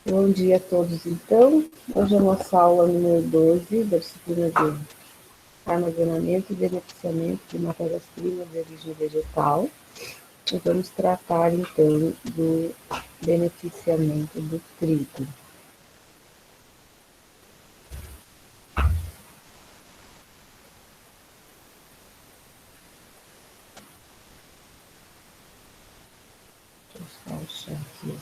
Bom dia a todos, então. Hoje é a nossa aula número 12 da disciplina de armazenamento e beneficiamento de matérias-primas de origem vegetal. E vamos tratar, então, do beneficiamento do trigo. Deixa eu só achar aqui.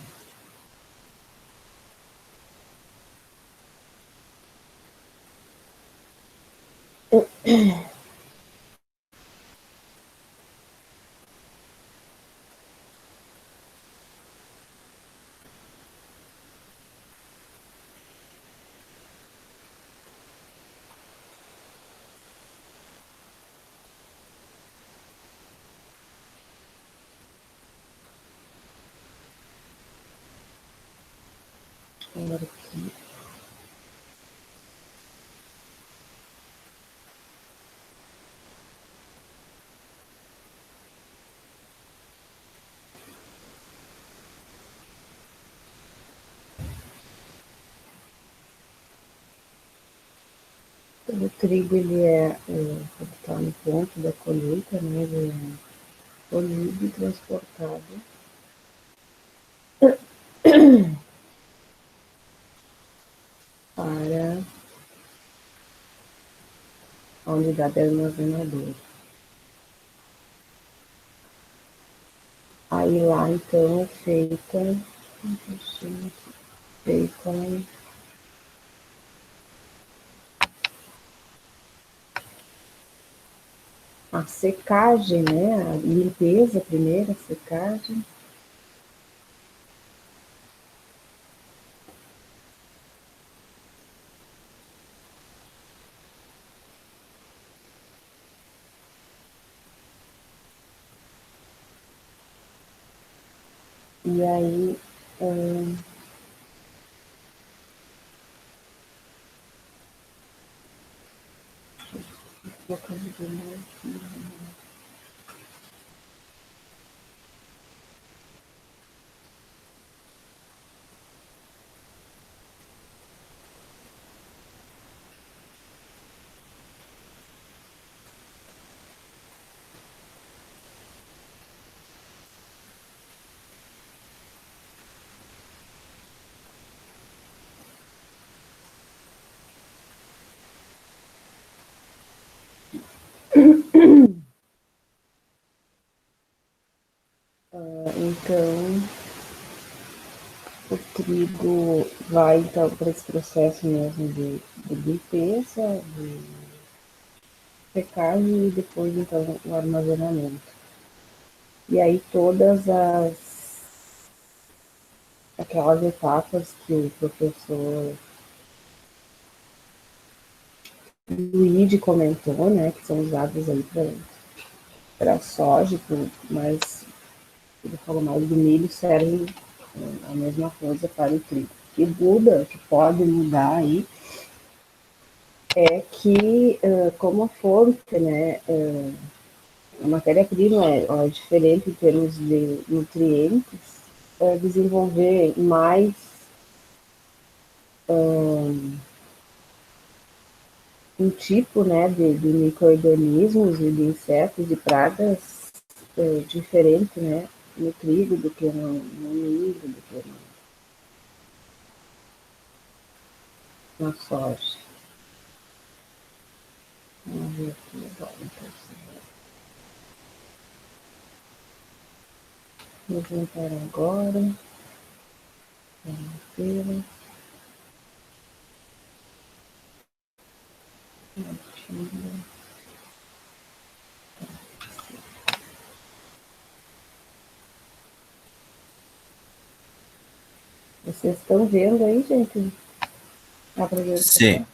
Agora aqui. O trigo, ele quando está no ponto da colheita, né, ele é colhido e transportado para a unidade armazenadora. Aí lá, então, é feita a secagem, né? A limpeza primeiro, a secagem. E aí, vou carregar aqui. Então, o trigo vai então para esse processo mesmo de limpeza, de secagem e depois então o armazenamento. E aí todas aquelas etapas que o professor Luigi comentou, né, que são usadas aí para soja, mas ele falou mais do milho, serve a mesma coisa para o trigo. O que muda, que pode mudar aí, é que como a fonte, né, a matéria-prima é diferente em termos de nutrientes, desenvolver mais um tipo, né, de micro-organismos e de insetos e pragas diferente, né, no trigo do que no milho, do que na soja. Vamos ver aqui agora, então. Vou juntar agora. Vamos Vocês estão vendo aí, gente? Dá para ver? Sim.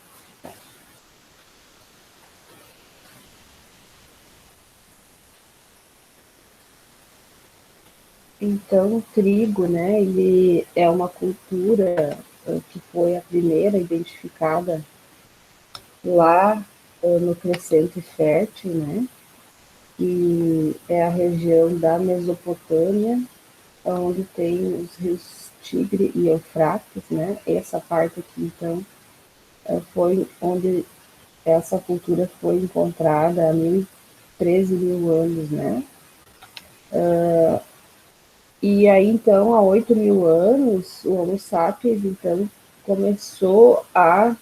Então, o trigo, né, ele é uma cultura que foi a primeira identificada lá no Crescente Fértil, né, e é a região da Mesopotâmia onde tem os rios Tigre e Eufrates, né? Essa parte aqui, então, foi onde essa cultura foi encontrada há 13 mil anos, né? E aí, então, há 8 mil anos, o Homo sapiens, então, começou a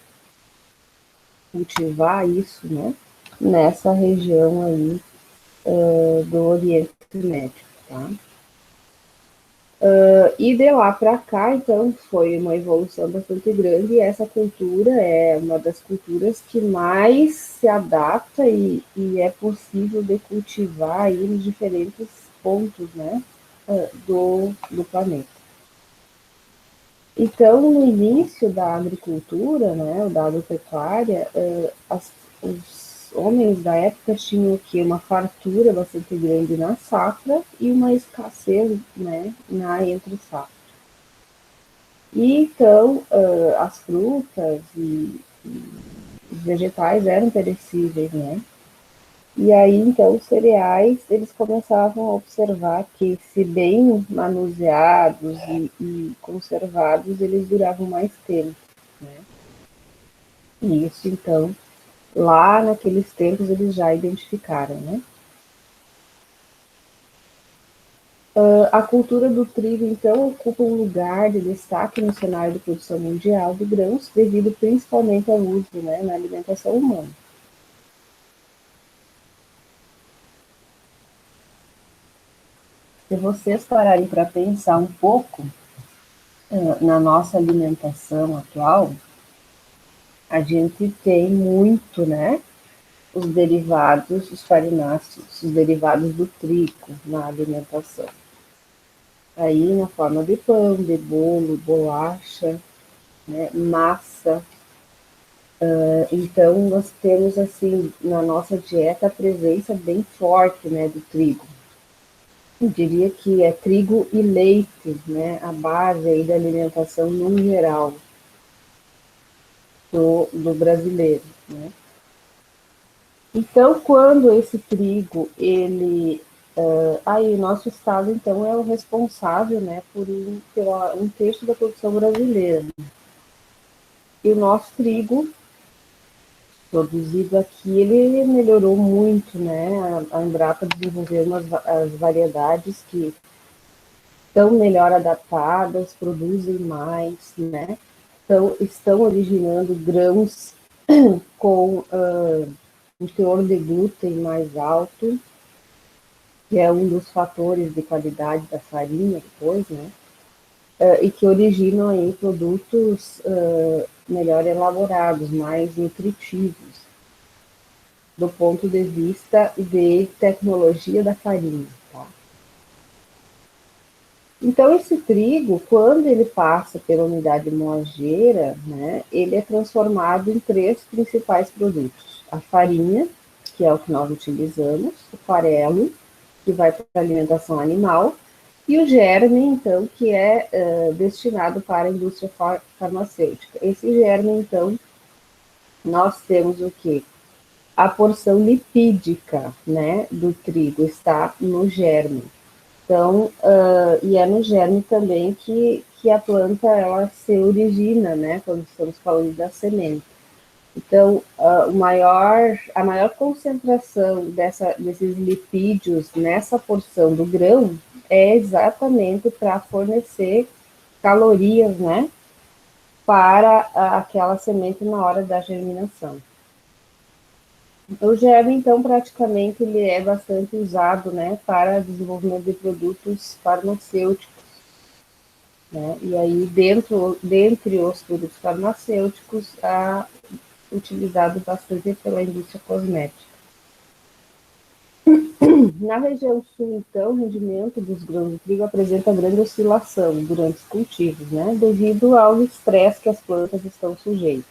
cultivar isso, né? Nessa região aí do Oriente Médio, tá? E de lá para cá, então, foi uma evolução bastante grande e essa cultura é uma das culturas que mais se adapta e é possível de cultivar aí nos diferentes pontos, né, do planeta. Então, no início da agricultura, né, da agropecuária, os homens da época tinham o quê? Uma fartura bastante grande na safra e uma escassez, né, na entre safra. E então, as frutas e os vegetais eram perecíveis, né? E aí, então, os cereais, eles começavam a observar que, se bem manuseados e conservados, eles duravam mais tempo, né? E isso, então, lá naqueles tempos, eles já identificaram, né? A cultura do trigo, então, ocupa um lugar de destaque no cenário de produção mundial de grãos, devido principalmente ao uso, né, na alimentação humana. Se vocês pararem para pensar um pouco na nossa alimentação atual, a gente tem muito, né, os derivados, os farináceos, os derivados do trigo na alimentação. Aí na forma de pão, de bolo, bolacha, né, massa. Então nós temos assim na nossa dieta a presença bem forte, né, do trigo. Eu diria que é trigo e leite, né, a base aí da alimentação no geral do brasileiro, né? Então, quando esse trigo, ele... aí, o nosso estado, então, é o responsável, né, por um terço da produção brasileira. E o nosso trigo, produzido aqui, ele melhorou muito, né? A Embrapa desenvolveu as variedades que estão melhor adaptadas, produzem mais, né? Então, estão originando grãos com um teor de glúten mais alto, que é um dos fatores de qualidade da farinha depois, né? E que originam aí produtos melhor elaborados, mais nutritivos, do ponto de vista de tecnologia da farinha. Tá? Então, esse trigo, quando ele passa pela unidade moageira, né, ele é transformado em três principais produtos. A farinha, que é o que nós utilizamos, o farelo, que vai para a alimentação animal, e o germe, então, que é destinado para a indústria farmacêutica. Esse germe, então, nós temos o quê? A porção lipídica, né, do trigo está no germe. Então, e é no germe também que a planta ela se origina, né, quando estamos falando da semente. Então, a maior concentração desses lipídios nessa porção do grão é exatamente para fornecer calorias, né, para aquela semente na hora da germinação. O germe, então, praticamente ele é bastante usado, né, para desenvolvimento de produtos farmacêuticos, né, e aí dentre os produtos farmacêuticos, utilizado bastante pela indústria cosmética. Na região sul, então, o rendimento dos grãos de trigo apresenta grande oscilação durante os cultivos, né, devido ao estresse que as plantas estão sujeitas.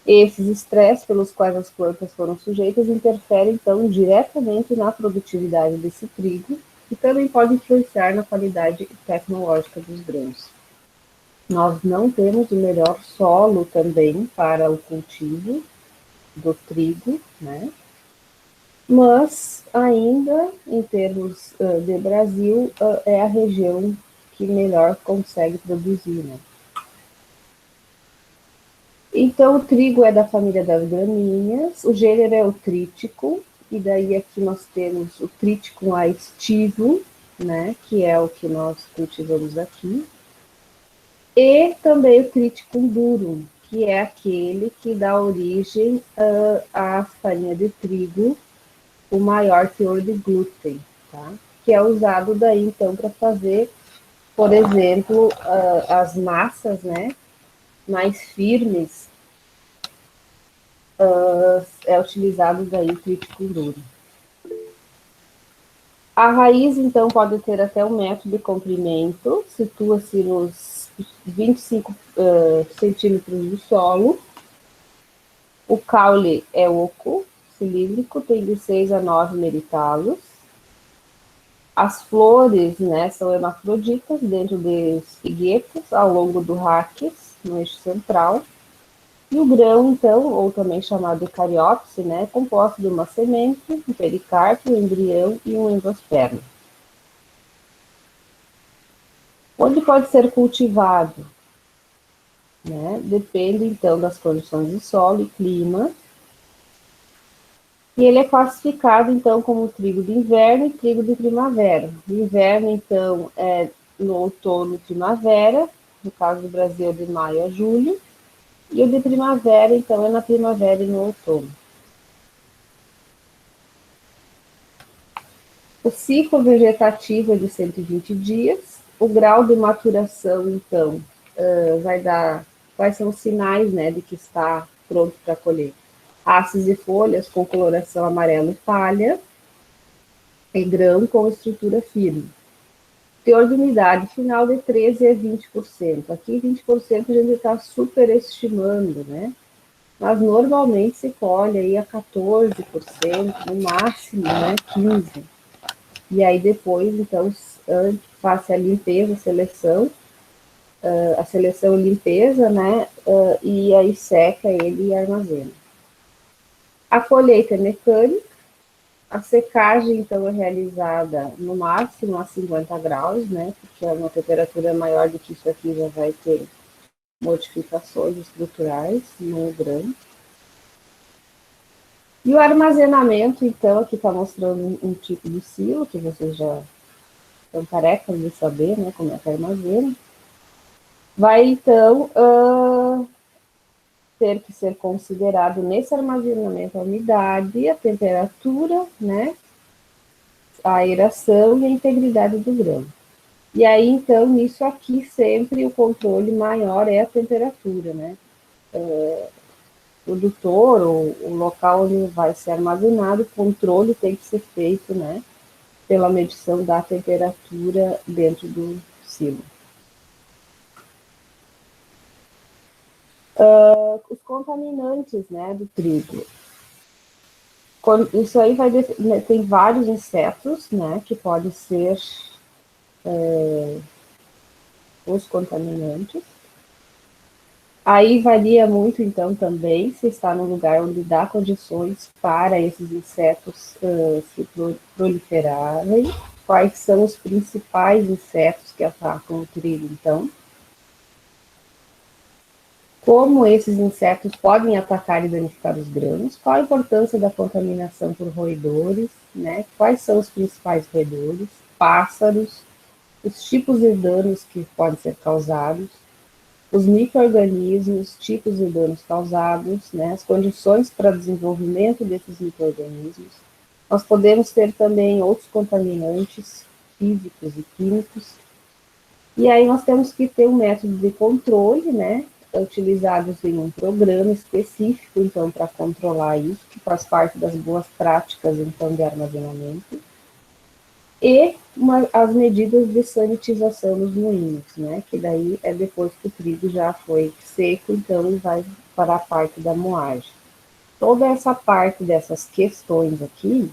Esses estresses pelos quais as plantas foram sujeitas interferem, então, diretamente na produtividade desse trigo e também pode influenciar na qualidade tecnológica dos grãos. Nós não temos o melhor solo também para o cultivo do trigo, né? Mas ainda, em termos de Brasil, é a região que melhor consegue produzir, né? Então, o trigo é da família das gramíneas, o gênero é o trítico, e daí aqui nós temos o trítico estivo, né, que é o que nós cultivamos aqui, e também o triticum durum, que é aquele que dá origem à farinha de trigo, o maior teor de glúten, tá? Que é usado daí então para fazer, por exemplo, as massas, né, mais firmes, é utilizado daí o triticum durum. A raiz, então, pode ter até 1 metro de comprimento, situa-se nos 25 centímetros do solo. O caule é oco, cilíndrico, tem de 6 a 9 meritalos. As flores, né, são hermafroditas dentro de espiguetas ao longo do raquis, no eixo central. E o grão, então, ou também chamado de cariópse, né, é composto de uma semente, um pericárpio, um embrião e um endosperma. Onde pode ser cultivado? Né? Depende, então, das condições de solo e clima. E ele é classificado, então, como trigo de inverno e trigo de primavera. De inverno, então, é no outono e primavera, no caso do Brasil, de maio a julho. E o de primavera, então, é na primavera e no outono. O ciclo vegetativo é de 120 dias. O grau de maturação, então, vai dar quais são os sinais, né, de que está pronto para colher. Hastes e folhas com coloração amarelo e palha, e grão com estrutura firme. Teor de umidade final de 13 a 20%. Aqui 20% a gente está superestimando, né? Mas normalmente se colhe aí a 14%, no máximo, né, 15%. E aí depois, então, faça a limpeza, a seleção e limpeza, né, e aí seca ele e armazena. A colheita é mecânica, a secagem, então, é realizada no máximo a 50 graus, né, porque uma temperatura maior do que isso aqui já vai ter modificações estruturais no grão. E o armazenamento, então, aqui está mostrando um tipo de silo, que vocês já estão carecas de saber, né, como é que armazena. Vai, então, ter que ser considerado nesse armazenamento a umidade, a temperatura, né, a aeração e a integridade do grão. E aí, então, nisso aqui, sempre o controle maior é a temperatura, né? O produtor, ou o local onde vai ser armazenado, o controle tem que ser feito, né, pela medição da temperatura dentro do silo. Os contaminantes, né, do trigo. Isso aí tem vários insetos, né, que podem ser os contaminantes. Aí varia muito, então, também, se está no lugar onde dá condições para esses insetos se proliferarem. Quais são os principais insetos que atacam o trigo, então? Como esses insetos podem atacar e danificar os grãos? Qual a importância da contaminação por roedores? Né? Quais são os principais roedores? Pássaros, os tipos de danos que podem ser causados, os micro-organismos, tipos de danos causados, né? As condições para desenvolvimento desses micro-organismos. Nós podemos ter também outros contaminantes físicos e químicos. E aí nós temos que ter um método de controle, né? Utilizados em um programa específico, então, para controlar isso, que faz parte das boas práticas, então, de armazenamento, e as medidas de sanitização nos moinhos, né, que daí é depois que o trigo já foi seco, então vai para a parte da moagem. Toda essa parte dessas questões aqui,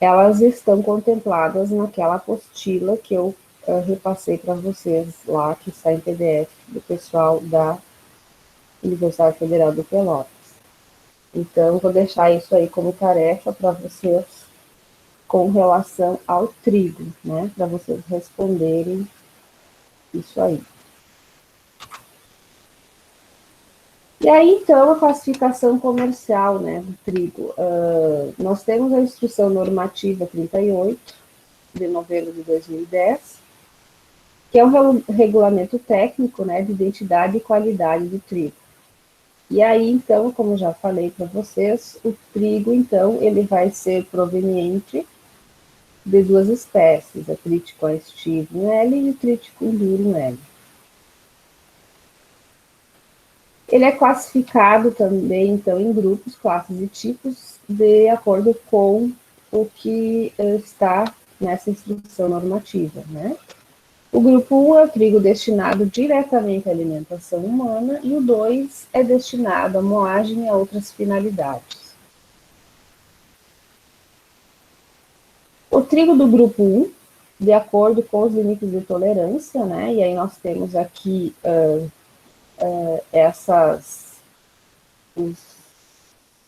elas estão contempladas naquela apostila que eu repassei para vocês lá, que está em PDF, do pessoal da Universidade Federal do Pelotas. Então, vou deixar isso aí como tarefa para vocês com relação ao trigo, né? Para vocês responderem isso aí. E aí, então, a classificação comercial, né, do trigo. Nós temos a Instrução Normativa 38, de novembro de 2010, que é um regulamento técnico, né, de identidade e qualidade do trigo. E aí, então, como já falei para vocês, o trigo, então, ele vai ser proveniente de duas espécies, a Triticum aestivum L e o Triticum durum L. Ele é classificado também, então, em grupos, classes e tipos, de acordo com o que está nessa instrução normativa, né? O grupo 1 é o trigo destinado diretamente à alimentação humana e o 2 é destinado à moagem e a outras finalidades. O trigo do grupo 1, de acordo com os limites de tolerância, né? E aí nós temos aqui os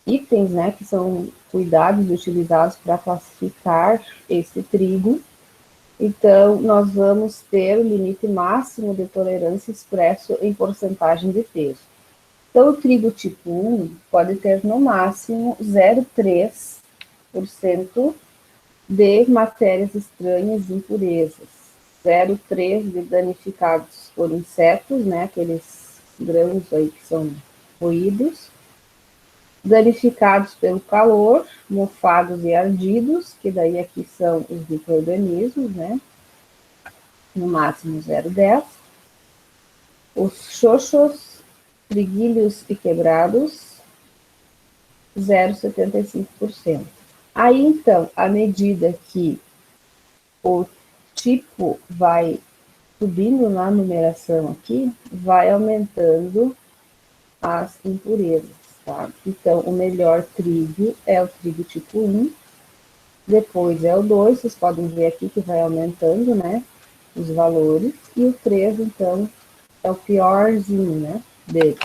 itens, né, que são cuidados utilizados para classificar esse trigo. Então, nós vamos ter o limite máximo de tolerância expresso em porcentagem de peso. Então, o trigo tipo 1 pode ter no máximo 0,3% de matérias estranhas e impurezas, 0,3% de danificados por insetos, né, aqueles grãos aí que são roídos, danificados pelo calor, mofados e ardidos, que daí aqui são os micro-organismos, né? No máximo 0,10. Os xoxos, triguilhos e quebrados, 0,75%. Aí, então, à medida que o tipo vai subindo na numeração aqui, vai aumentando as impurezas. Tá? Então, o melhor trigo é o trigo tipo 1, depois é o 2, vocês podem ver aqui que vai aumentando, né, os valores, e o 3, então, é o piorzinho, né, deles.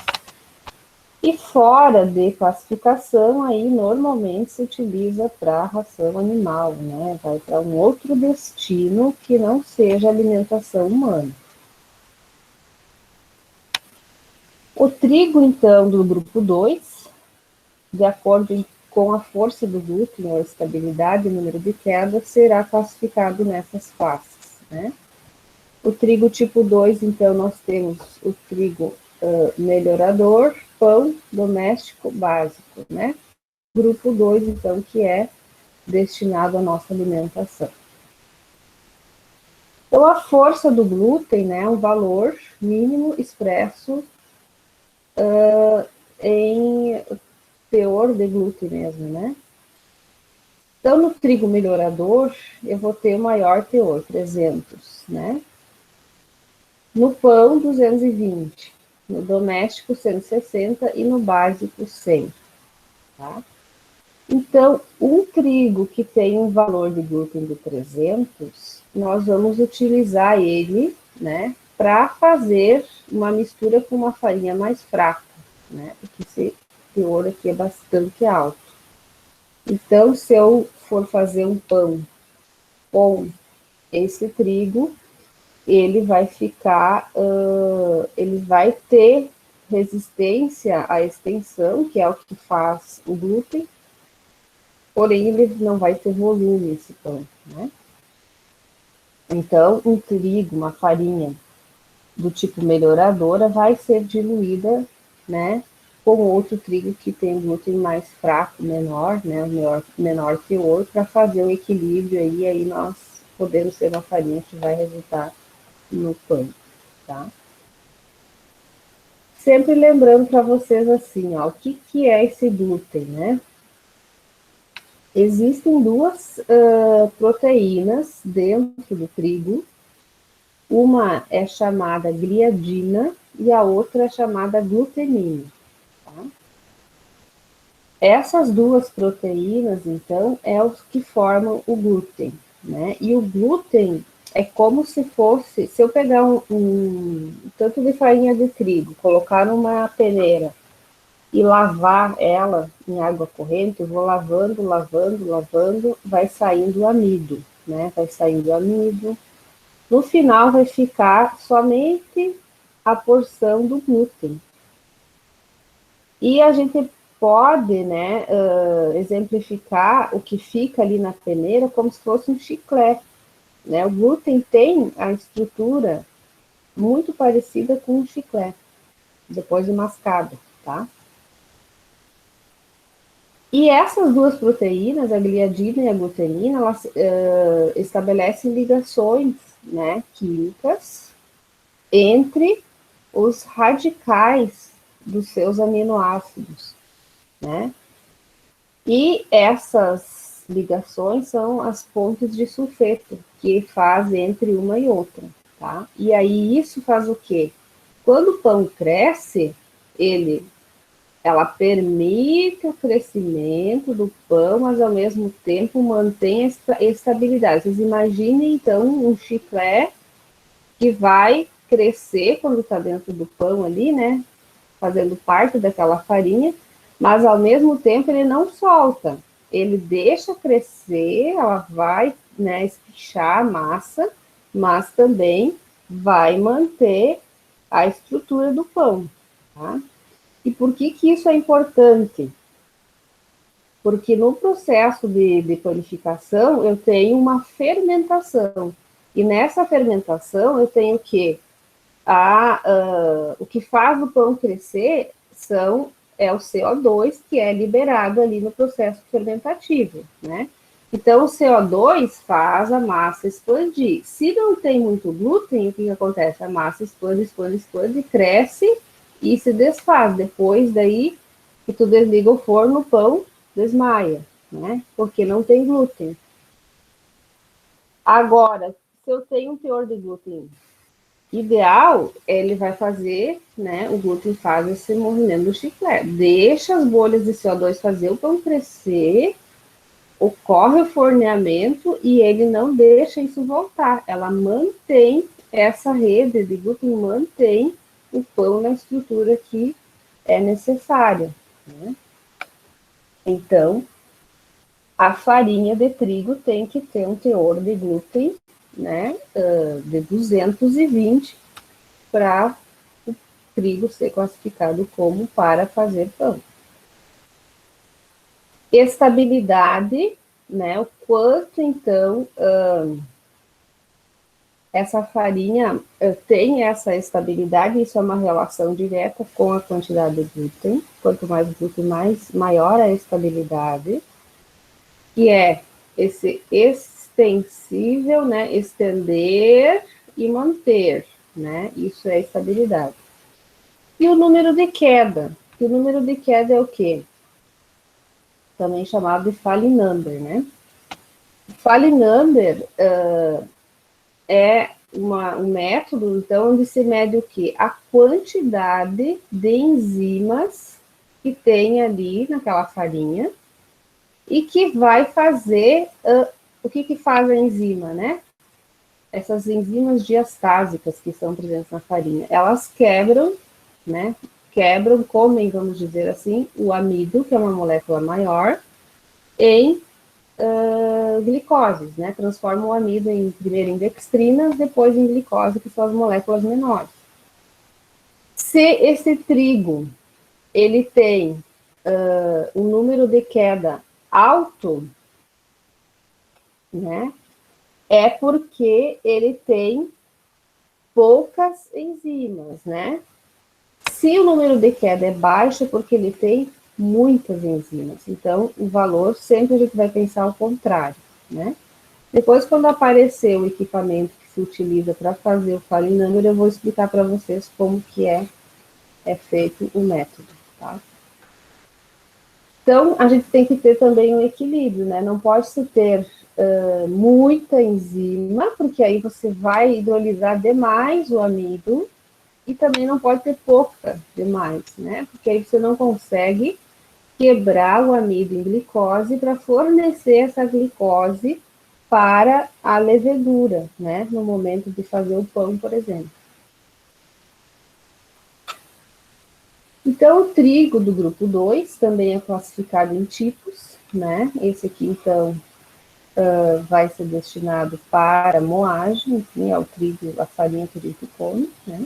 E fora de classificação, aí normalmente se utiliza para ração animal, né, vai para um outro destino que não seja alimentação humana. O trigo, então, do grupo 2, de acordo com a força do glúten, ou estabilidade e número de quedas, será classificado nessas classes, né? O trigo tipo 2, então, nós temos o trigo melhorador, pão, doméstico, básico, né? Grupo 2, então, que é destinado à nossa alimentação. Então, a força do glúten, né, é um valor mínimo expresso em teor de glúten mesmo, né? Então, no trigo melhorador, eu vou ter o maior teor, 300, né? No pão, 220. No doméstico, 160 e no básico, 100. Tá? Então, um trigo que tem um valor de glúten de 300, nós vamos utilizar ele, né, para fazer uma mistura com uma farinha mais fraca, né? Porque esse teor aqui é bastante alto. Então, se eu for fazer um pão com esse trigo, ele vai ficar, ele vai ter resistência à extensão, que é o que faz o glúten, porém ele não vai ter volume esse pão, né? Então, um trigo, uma farinha do tipo melhoradora vai ser diluída, né, com outro trigo que tem glúten mais fraco, menor, né, menor teor, para fazer o equilíbrio aí nós podemos ter uma farinha que vai resultar no pão, tá? Sempre lembrando para vocês assim, ó, o que é esse glúten, né? Existem duas proteínas dentro do trigo. Uma é chamada gliadina e a outra é chamada glutenina. Tá? Essas duas proteínas, então, é os que formam o glúten, né? E o glúten é como se fosse, se eu pegar um tanto de farinha de trigo, colocar numa peneira e lavar ela em água corrente, eu vou lavando, lavando, lavando, vai saindo o amido, né? Vai saindo o amido. No final vai ficar somente a porção do glúten. E a gente pode, né, exemplificar o que fica ali na peneira como se fosse um chiclete, né? O glúten tem a estrutura muito parecida com um chiclete, depois de mascado, tá? E essas duas proteínas, a gliadina e a glutenina, elas estabelecem ligações, né, químicas entre os radicais dos seus aminoácidos, né? E essas ligações são as pontes de sulfeto que faz entre uma e outra, tá? E aí isso faz o quê? Quando o pão cresce, ela permite o crescimento do pão, mas ao mesmo tempo mantém a estabilidade. Vocês imaginem, então, um chiclete que vai crescer quando está dentro do pão ali, né? Fazendo parte daquela farinha, mas ao mesmo tempo ele não solta. Ele deixa crescer, ela vai, né, espichar a massa, mas também vai manter a estrutura do pão, tá? E por que isso é importante? Porque no processo de panificação eu tenho uma fermentação. E nessa fermentação eu tenho que o que faz o pão crescer é o CO2 que é liberado ali no processo fermentativo, né? Então o CO2 faz a massa expandir. Se não tem muito glúten, o que acontece? A massa expande, expande, expande, cresce e se desfaz. Depois daí que tu desliga o forno, o pão desmaia, né? Porque não tem glúten. Agora, se eu tenho um teor de glúten ideal, ele vai fazer, né? O glúten faz esse movimento do chiclete. Deixa as bolhas de CO2 fazer o pão crescer, ocorre o forneamento e ele não deixa isso voltar. Ela mantém essa rede de glúten, mantém o pão na estrutura que é necessária, né? Então, a farinha de trigo tem que ter um teor de glúten, né, de 220 para o trigo ser classificado como para fazer pão. Estabilidade, né, o quanto então essa farinha tem essa estabilidade, isso é uma relação direta com a quantidade de glúten. Quanto mais glúten, maior a estabilidade, que é esse extensível, né, estender e manter, né, isso é estabilidade. E o número de queda, o número de queda é o quê? Também chamado de Falley number, né? Falley number é um método, então, onde se mede o quê? A quantidade de enzimas que tem ali naquela farinha e que vai fazer o que faz a enzima, né? Essas enzimas diastásicas que são presentes na farinha, elas quebram, né? Quebram, comem, vamos dizer assim, o amido, que é uma molécula maior, em glicoses, né? Transformam o amido primeiro em dextrina, depois em glicose, que são as moléculas menores. Se esse trigo ele tem um número de queda alto, né? É porque ele tem poucas enzimas, né? Se o número de queda é baixo, é porque ele tem muitas enzimas. Então, o valor sempre a gente vai pensar ao contrário, né? Depois, quando aparecer o equipamento que se utiliza para fazer o Falley number, eu vou explicar para vocês como que é feito o método, tá? Então, a gente tem que ter também um equilíbrio, né? Não pode se ter muita enzima, porque aí você vai hidrolisar demais o amido, e também não pode ter pouca demais, né? Porque aí você não consegue quebrar o amido em glicose para fornecer essa glicose para a levedura, né? No momento de fazer o pão, por exemplo. Então, o trigo do grupo 2 também é classificado em tipos, né? Esse aqui, então, vai ser destinado para moagem, enfim, é o trigo, a farinha que a gente come, né?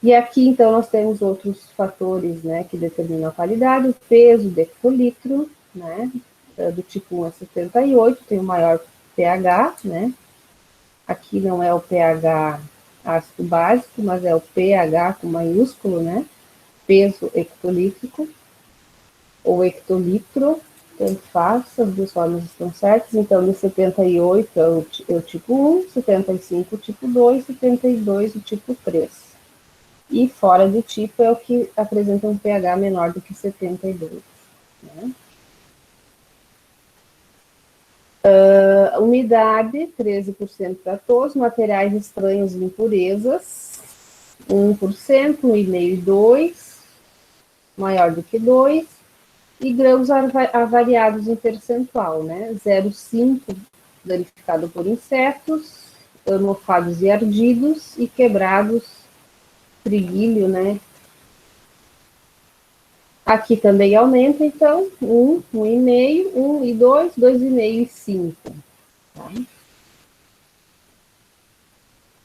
E aqui, então, nós temos outros fatores, né, que determinam a qualidade, o peso de hectolitro, né, do tipo 1 a 78, tem o maior pH, né, aqui não é o pH ácido básico, mas é o pH com maiúsculo, né, peso hectolítrico, ou hectolitro, tanto faz, as duas formas estão certas, então no 78 é o tipo 1, 75 o tipo 2, 72 o tipo 3. E fora do tipo é o que apresenta um pH menor do que 72. Né? Umidade, 13% para todos, materiais estranhos e impurezas, 1%, 1,5% e 2%, maior do que 2%, e grãos avariados em percentual, né? 0,5% danificado por insetos, mofados e ardidos, e quebrados, triguilho, né? Aqui também aumenta, então, 1, 1,5, 1 e 2, 2,5 e 5. Tá?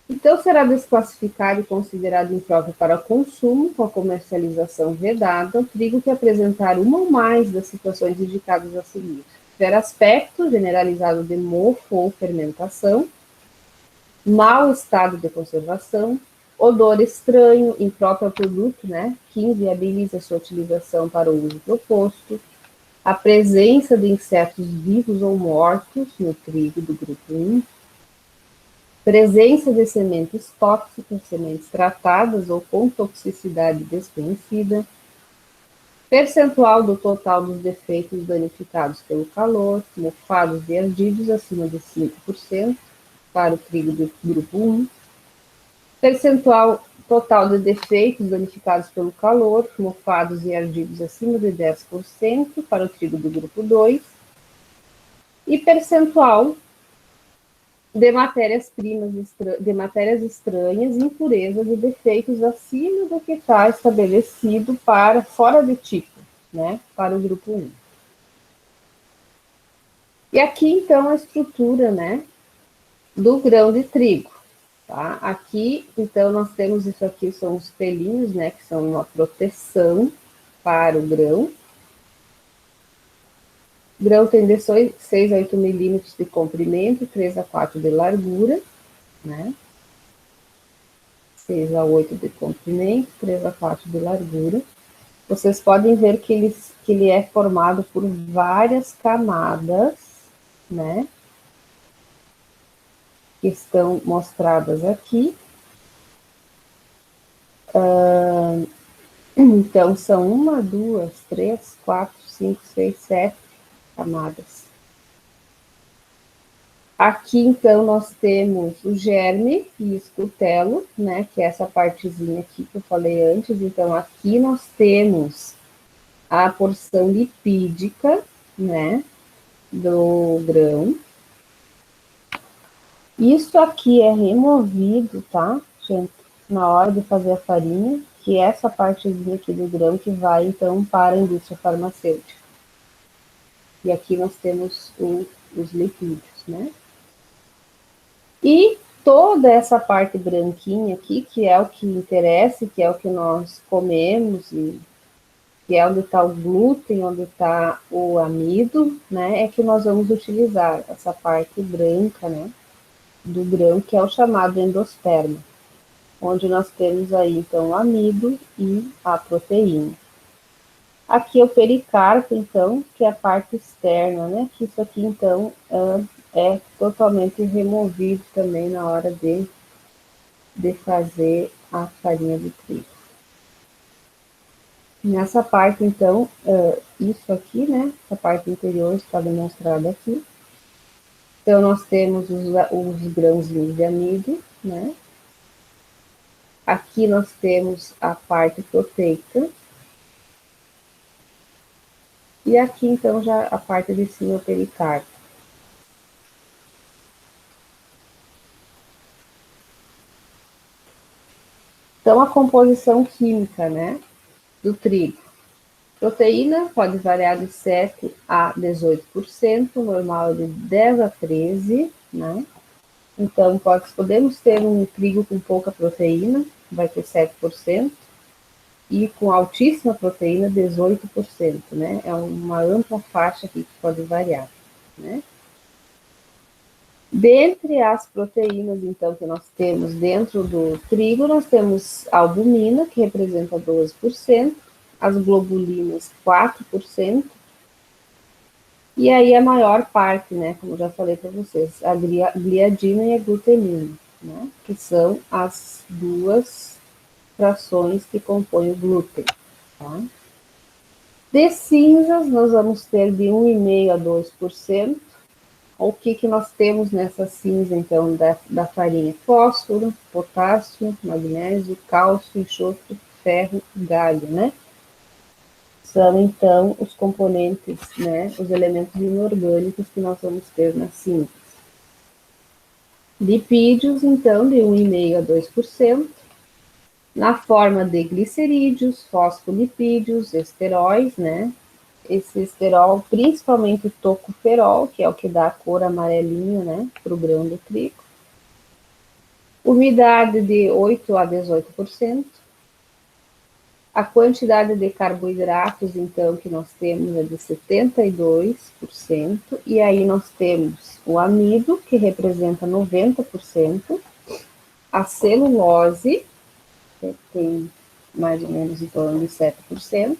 Então, será desclassificado e considerado impróprio para consumo, com a comercialização vedada, o trigo que apresentar uma ou mais das situações indicadas a seguir. Tiver aspecto generalizado de mofo ou fermentação, mau estado de conservação, odor estranho, impróprio ao produto, né, que inviabiliza sua utilização para o uso proposto, a presença de insetos vivos ou mortos no trigo do grupo 1, presença de sementes tóxicas, sementes tratadas ou com toxicidade desconhecida, percentual do total dos defeitos danificados pelo calor, mofados e ardidos acima de 5% para o trigo do grupo 1, percentual total de defeitos danificados pelo calor, mofados e ardidos acima de 10% para o trigo do grupo 2, e percentual de matérias-primas, de matérias estranhas, impurezas e defeitos acima do que está estabelecido para fora de tipo, né, para o grupo 1. E aqui, então, a estrutura, né, do grão de trigo. Tá? Aqui, então, nós temos isso aqui, são os pelinhos, né, que são uma proteção para o grão. O grão tem de 6 a 8 milímetros de comprimento, 3 a 4 de largura, né? 6 a 8 de comprimento, 3 a 4 de largura. Vocês podem ver que ele é formado por várias camadas, né? Que estão mostradas aqui. Então, são 1, 2, 3, 4, 5, 6, 7 camadas. Aqui, então, nós temos o germe e escutelo, né, que é essa partezinha aqui que eu falei antes. Então, aqui nós temos a porção lipídica, né, do grão. Isso aqui é removido, tá, gente, na hora de fazer a farinha, que é essa partezinha aqui do grão que vai, então, para a indústria farmacêutica. E aqui nós temos os lipídios, né. E toda essa parte branquinha aqui, que é o que interessa, que é o que nós comemos, e que é onde está o glúten, onde está o amido, né, é que nós vamos utilizar essa parte branca, né, do grão, que é o chamado endosperma, onde nós temos aí, então, o amido e a proteína. Aqui é o pericarpo, então, que é a parte externa, né, que isso aqui, então, é totalmente removido também na hora de fazer a farinha de trigo. Nessa parte, então, isso aqui, né, essa parte interior está demonstrada aqui. Então, nós temos os grãozinhos de amido, né. Aqui nós temos a parte proteica. E aqui, então, já a parte de cima, o pericarpo. Então, a composição química, né? do trigo. Proteína pode variar de 7 a 18%, normal é de 10 a 13%, né? Então, podemos ter um trigo com pouca proteína, vai ter 7%, e com altíssima proteína, 18%, né? É uma ampla faixa aqui que pode variar, né? Dentre as proteínas, então, que nós temos dentro do trigo, nós temos a albumina, que representa 12%, as globulinas, 4%, e aí a maior parte, né, como já falei para vocês, a gliadina e a glutenina, né, que são as duas frações que compõem o glúten, tá? De cinzas, nós vamos ter de 1,5% a 2%. O que nós temos nessa cinza, então, da farinha? Fósforo, potássio, magnésio, cálcio, enxofre, ferro e galho, né? São, então, os componentes, né, os elementos inorgânicos que nós vamos ter nas cinzas. Lipídios, então, de 1,5% a 2%, na forma de glicerídeos, fosfolipídios, esteróis, né? Esse esterol, principalmente o tocoferol, que é o que dá a cor amarelinha, né, para o grão do trigo. Umidade de 8 a 18%. A quantidade de carboidratos, então, que nós temos é de 72%, e aí nós temos o amido, que representa 90%, a celulose, que tem mais ou menos em torno de 7%,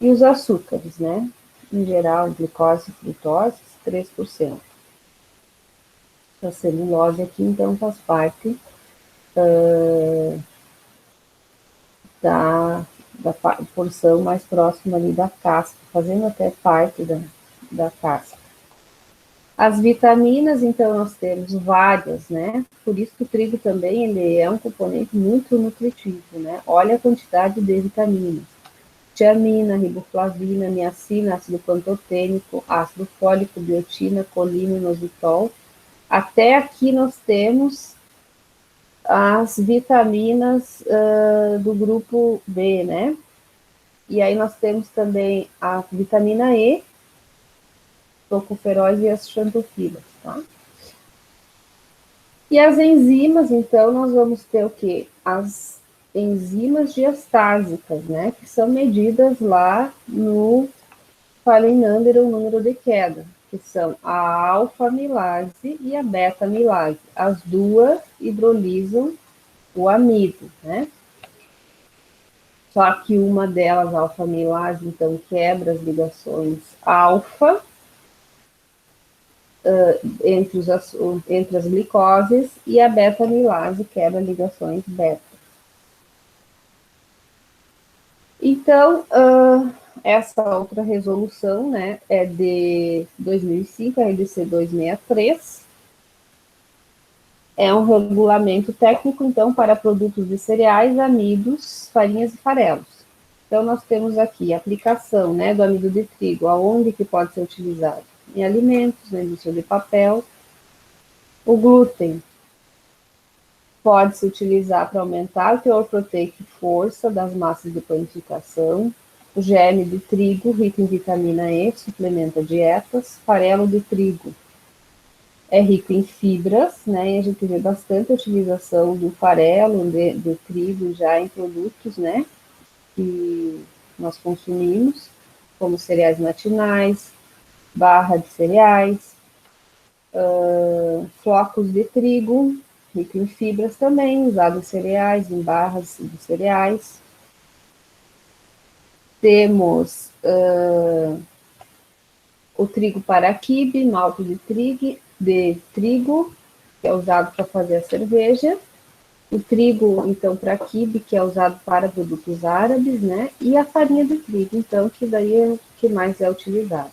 e os açúcares, né? Em geral, glicose e frutose, 3%. A celulose aqui, então, faz parte da porção mais próxima ali da casca, fazendo até parte da casca. As vitaminas, então, nós temos várias, né? Por isso que o trigo também ele é um componente muito nutritivo, né? Olha a quantidade de vitaminas. Tiamina, riboflavina, niacina, ácido pantotênico, ácido fólico, biotina, colina, inositol. Até aqui nós temos as vitaminas do grupo B, né? E aí nós temos também a vitamina E, tocoferóis e as xantofilas, tá? E as enzimas, então, nós vamos ter o quê? As enzimas diastásicas, né? Que são medidas lá no Falei-Nander, o número de queda, que são a alfa-amilase e a beta-amilase. As duas hidrolisam o amido, né? Só que uma delas, a alfa-amilase, então, quebra as ligações alfa entre as glicoses e a beta-amilase quebra ligações beta. Então, essa outra resolução, né, é de 2005, a RDC 263, é um regulamento técnico, então, para produtos de cereais, amidos, farinhas e farelos. Então, nós temos aqui a aplicação, né, do amido de trigo, aonde que pode ser utilizado? Em alimentos, na indústria de papel. O glúten pode-se utilizar para aumentar o teor proteico e força das massas de panificação. O germe de trigo, rico em vitamina E, suplementa dietas. Farelo de trigo é rico em fibras, né? E a gente vê bastante a utilização do farelo de trigo já em produtos, né? Que nós consumimos, como cereais matinais, barra de cereais, flocos de trigo, rico em fibras também, usado em cereais, em barras de cereais. Temos o trigo para quibe, malte de trigo, que é usado para fazer a cerveja. O trigo, então, para quibe, que é usado para produtos árabes, né? E a farinha de trigo, então, que daí é o que mais é utilizado.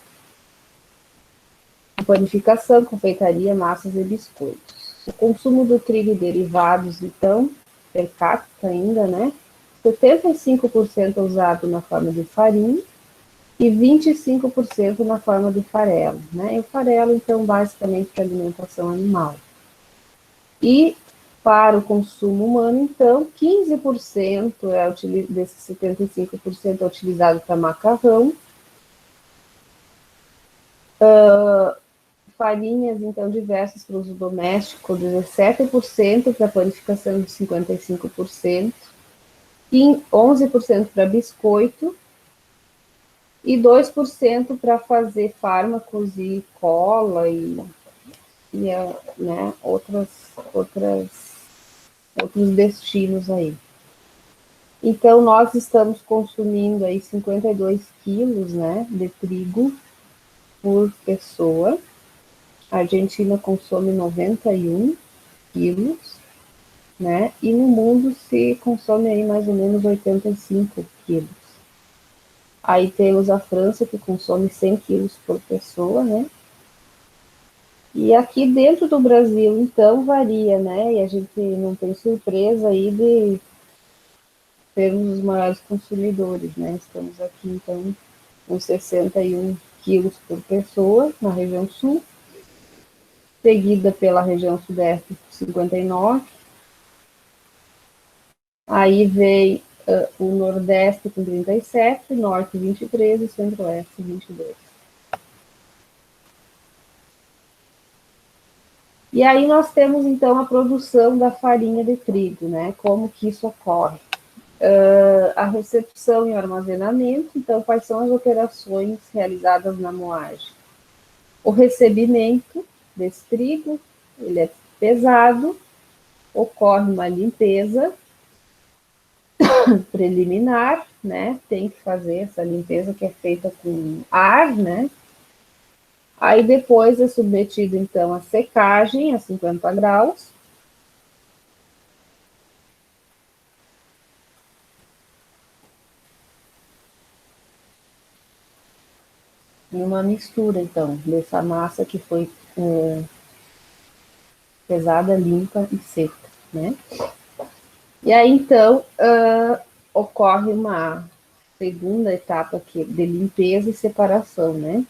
Panificação, confeitaria, massas e biscoitos. O consumo do trigo e derivados, então, per capita ainda, né? 75% é usado na forma de farinha e 25% na forma de farelo, né? E o farelo, então, basicamente para alimentação animal. E Para o consumo humano, então, 15% desses 75% é utilizado para macarrão. Farinhas, então, diversas para uso doméstico, 17% para panificação de 55%, e 11% para biscoito, e 2% para fazer fármacos e cola né, outros destinos aí. Então, nós estamos consumindo aí 52 quilos, né, de trigo por pessoa. A Argentina consome 91 quilos, né, e no mundo se consome aí mais ou menos 85 quilos. Aí temos a França, que consome 100 quilos por pessoa, né, e aqui dentro do Brasil, então, varia, né, e a gente não tem surpresa aí de sermos os maiores consumidores, né, estamos aqui, então, com 61 quilos por pessoa na região sul, seguida pela região sudeste, 59. Aí vem o nordeste com 37, norte 23 e centro-oeste 22. E aí nós temos, então, a produção da farinha de trigo, né? Como que isso ocorre? A recepção e o armazenamento, então, quais são as operações realizadas na moagem? O recebimento desse trigo, ele é pesado, ocorre uma limpeza preliminar, né? Tem que fazer essa limpeza que é feita com ar, né? Aí depois é submetido, então, à secagem a 50 graus. E uma mistura, então, dessa massa que foi pesada, limpa e seca, né? E aí, então, ocorre uma segunda etapa aqui de limpeza e separação, né?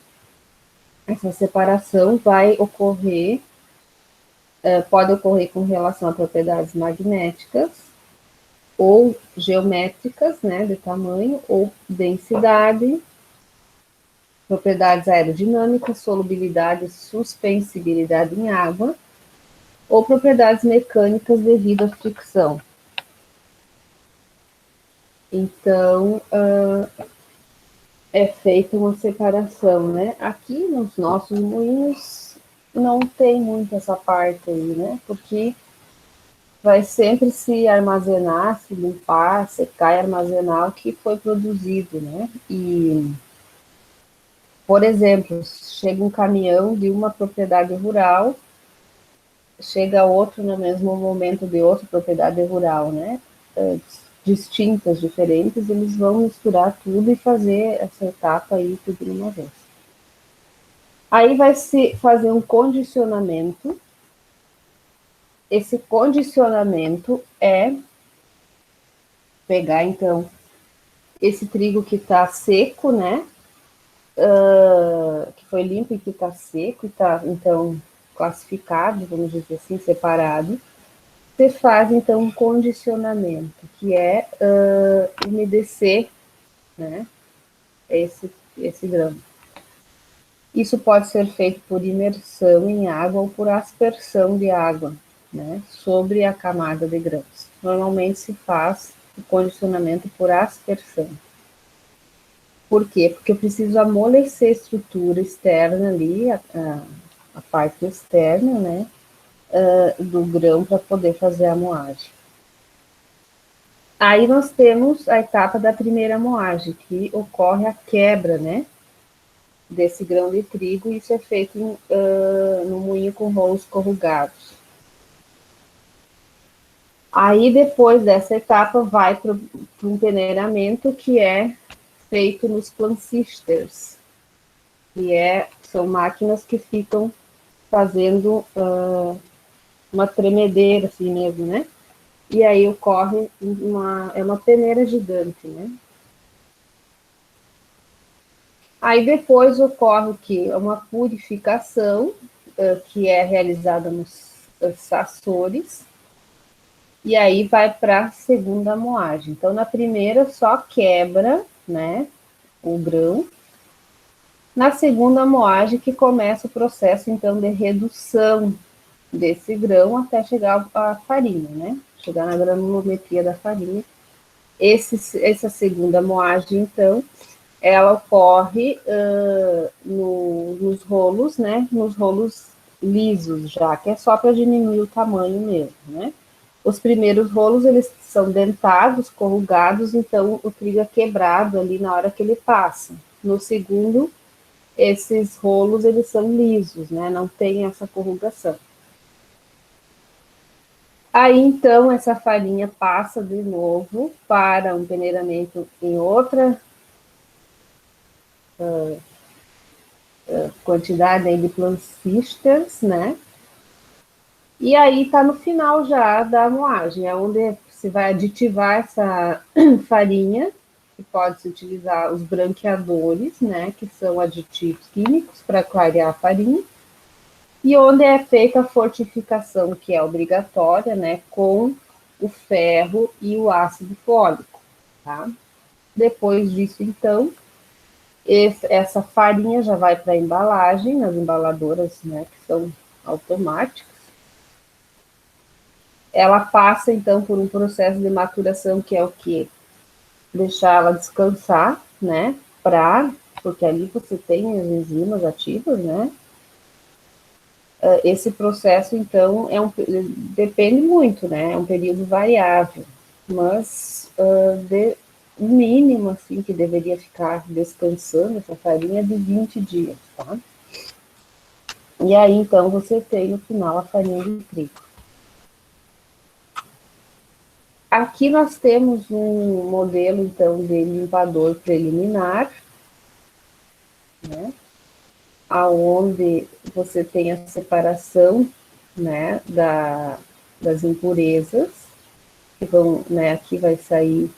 Essa separação vai ocorrer, pode ocorrer com relação a propriedades magnéticas ou geométricas, né, de tamanho, ou densidade, propriedades aerodinâmicas, solubilidade e suspensibilidade em água, ou propriedades mecânicas devido à fricção. Então, é feita uma separação, né? Aqui nos nossos moinhos não tem muito essa parte aí, né? Porque vai sempre se armazenar, se limpar, secar e armazenar o que foi produzido, né? E, por exemplo, chega um caminhão de uma propriedade rural, chega outro no mesmo momento de outra propriedade rural, né? Distintas, diferentes, eles vão misturar tudo e fazer essa etapa aí tudo de uma vez. Aí vai se fazer um condicionamento. Esse condicionamento é pegar, então, esse trigo que está seco, né? Que foi limpo e que está seco, e está, então, classificado, vamos dizer assim, separado. Você faz, então, um condicionamento, que é umedecer, né, esse grão. Isso pode ser feito por imersão em água ou por aspersão de água, né, sobre a camada de grãos. Normalmente se faz o condicionamento por aspersão. Por quê? Porque eu preciso amolecer a estrutura externa ali, a parte externa, né, do grão para poder fazer a moagem. Aí nós temos a etapa da primeira moagem, que ocorre a quebra, né, desse grão de trigo, e isso é feito no moinho com rolos corrugados. Aí depois dessa etapa vai para um peneiramento que é feito nos plancisters, que são máquinas que ficam fazendo uma tremedeira assim mesmo, né? E aí ocorre é uma peneira gigante, né? Aí depois ocorre o que? Uma purificação, que é realizada nos sasores, E aí vai para a segunda moagem. Então, na primeira só quebra, né, o grão. Na segunda moagem que começa o processo, então, de redução desse grão até chegar à farinha, né? Chegar na granulometria da farinha. Essa segunda moagem, então, ela ocorre nos rolos, né? Nos rolos lisos já, que é só para diminuir o tamanho mesmo, né? Os primeiros rolos, eles são dentados, corrugados, então o trigo é quebrado ali na hora que ele passa. No segundo, esses rolos, eles são lisos, né? Não tem essa corrugação. Aí, então, essa farinha passa de novo para um peneiramento em outra quantidade aí de plancistas, né? E aí está no final já da moagem, é onde se vai aditivar essa farinha, que pode-se utilizar os branqueadores, né? Que são aditivos químicos para clarear a farinha. E onde é feita a fortificação, que é obrigatória, né? Com o ferro e o ácido fólico, tá? Depois disso, então, essa farinha já vai para a embalagem, nas embaladoras, né, que são automáticas. Ela passa, então, por um processo de maturação, que é o quê? Deixar ela descansar, né, porque ali você tem as enzimas ativas, né? Esse processo, então, depende muito, né? É um período variável, mas o mínimo, assim, que deveria ficar descansando essa farinha é de 20 dias, tá? E aí, então, você tem no final a farinha de trigo. Aqui nós temos um modelo, então, de limpador preliminar, né? Aonde você tem a separação, né, das impurezas, que vão, né, aqui vai sair,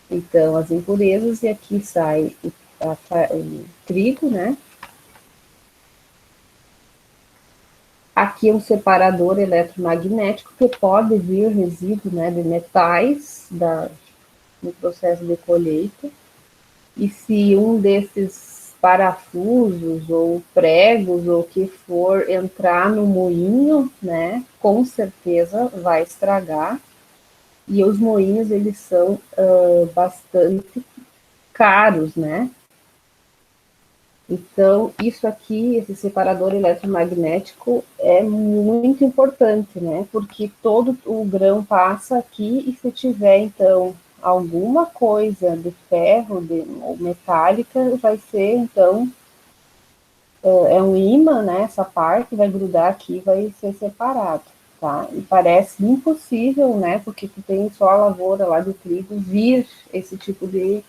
então, as impurezas, e aqui sai o trigo, né? Aqui é um separador eletromagnético que pode vir resíduo, né, de metais no processo de colheita. E se um desses parafusos ou pregos ou o que for entrar no moinho, né, com certeza vai estragar. E os moinhos, eles são bastante caros, né? Então, isso aqui, esse separador eletromagnético é muito importante, né? Porque todo o grão passa aqui e se tiver, então, alguma coisa de ferro ou metálica, vai ser, então, é um ímã, né? Essa parte vai grudar aqui, vai ser separado, tá? E parece impossível, né? Porque tu tem só a lavoura lá do trigo vir esse tipo de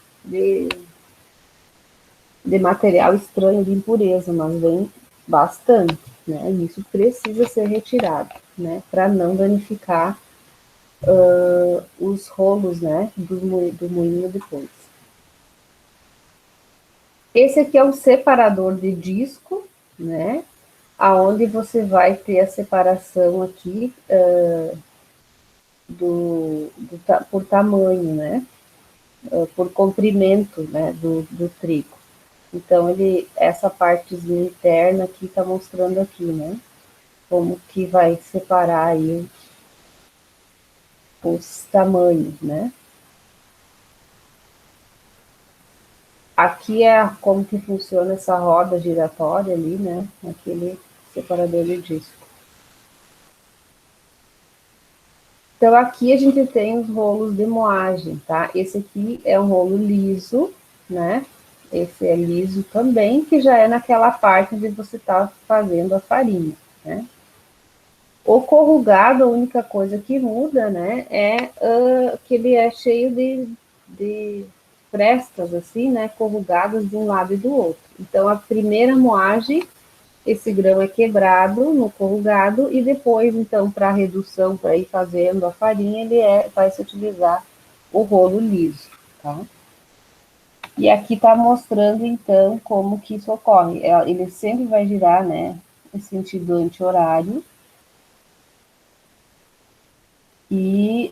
material estranho de impureza, mas vem bastante, né? E isso precisa ser retirado, né? Para não danificar os rolos, né? Do moinho depois. Esse aqui é um separador de disco, né? Aonde você vai ter a separação aqui por tamanho, né? Por comprimento, né? Do trigo. Então, essa partezinha interna aqui está mostrando aqui, né? Como que vai separar aí os tamanhos, né? Aqui é como que funciona essa roda giratória ali, né? Aquele separador de disco. Então, aqui a gente tem os rolos de moagem, tá? Esse aqui é um rolo liso, né? Esse é liso também, que já é naquela parte onde você está fazendo a farinha, né? O corrugado, a única coisa que muda, né, é que ele é cheio de frestas, assim, né, corrugadas de um lado e do outro. Então, a primeira moagem, esse grão é quebrado no corrugado, e depois, então, para redução, para ir fazendo a farinha, vai se utilizar o rolo liso, tá? E aqui está mostrando, então, como que isso ocorre. Ele sempre vai girar, né, em sentido anti-horário, e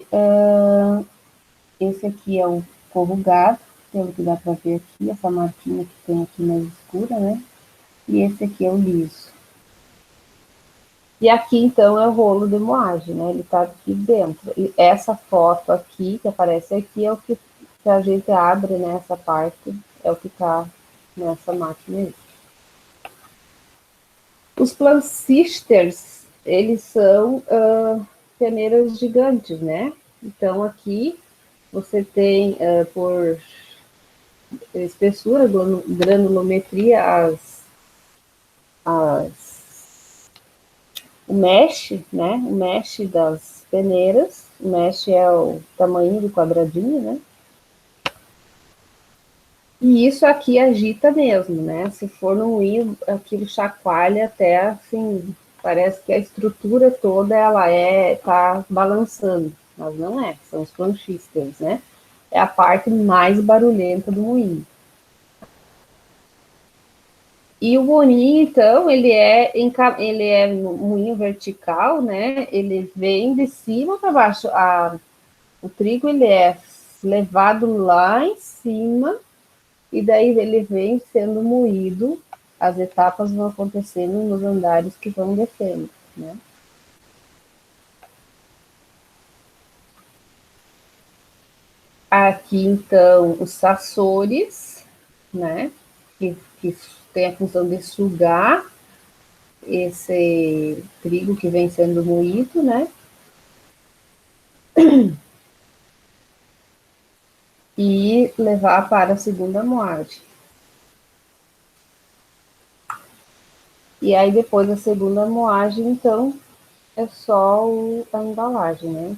E esse aqui é o corrugado, pelo que dá para ver aqui, essa marquinha que tem aqui mais escura, né? E esse aqui é o liso. E aqui, então, é o rolo de moagem, né? Ele está aqui dentro. E essa foto aqui, que aparece aqui, é o que a gente abre, né? Essa parte é o que está nessa máquina aí. Os plansisters, eles são peneiras gigantes, né? Então, aqui você tem por espessura, granulometria, o mesh, né? O mesh das peneiras. O mesh é o tamanho do quadradinho, né? E isso aqui agita mesmo, né? Se for no moinho, aquilo chacoalha até assim, parece que a estrutura toda ela tá balançando, mas não é, são os planchistas, né? É a parte mais barulhenta do moinho. E o moinho, então, ele é um moinho vertical, né? Ele vem de cima para baixo. O trigo ele é levado lá em cima e daí ele vem sendo moído. As etapas vão acontecendo nos andares que vão descendo, né? Aqui, então, os sasores, né? Que tem a função de sugar esse trigo que vem sendo moído, né? E levar para a segunda moagem. E aí, depois da segunda moagem, então, é só a embalagem, né?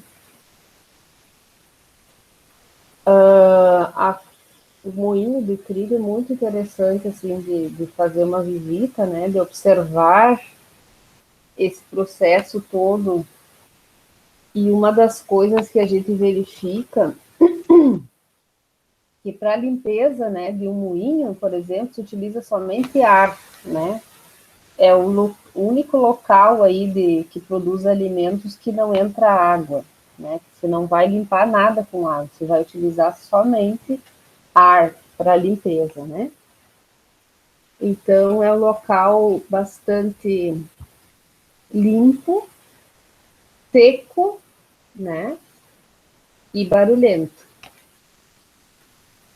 O moinho de trigo é muito interessante, assim, de fazer uma visita, né? De observar esse processo todo. E uma das coisas que a gente verifica que para a limpeza, né, de um moinho, por exemplo, se utiliza somente ar, né? É o único local aí que produz alimentos que não entra água, né? Você não vai limpar nada com água, você vai utilizar somente ar para limpeza, né? Então é um local bastante limpo, seco, né? E barulhento.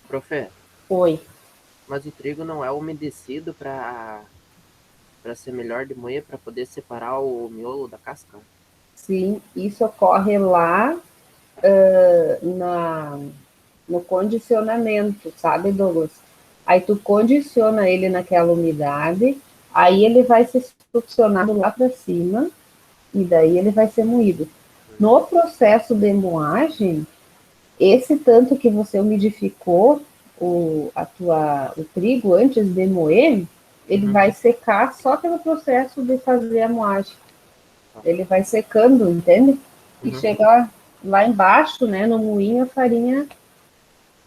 Profe, Oi. mas o trigo não é umedecido para ser melhor de moer, para poder separar o miolo da casca? Sim, isso ocorre lá na, no condicionamento, sabe, Douglas? Aí tu condiciona ele naquela umidade, aí ele vai ser succionado lá para cima e daí ele vai ser moído. No processo de moagem, esse tanto que você umidificou o trigo antes de moer, ele vai secar só pelo processo de fazer a moagem. Ele vai secando, entende? E chega lá embaixo, né, no moinho, a farinha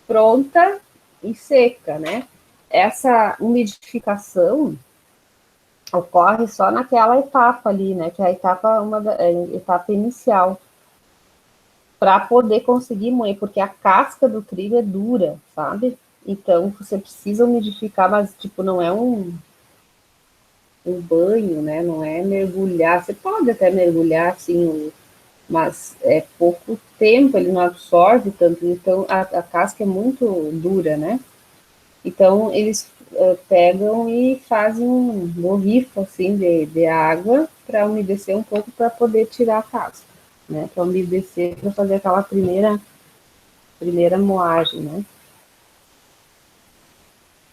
pronta e seca, né? Essa umidificação ocorre só naquela etapa ali, né? Que é a etapa inicial, para poder conseguir moer, porque a casca do trigo é dura, sabe? Então você precisa umidificar, mas tipo não é um banho, né? Não é mergulhar. Você pode até mergulhar assim, mas é pouco tempo, ele não absorve tanto. Então a casca é muito dura, né? Então, eles pegam e fazem um borrifo, assim, de água para umedecer um pouco para poder tirar a casca, né? Para umedecer, para fazer aquela primeira moagem, né?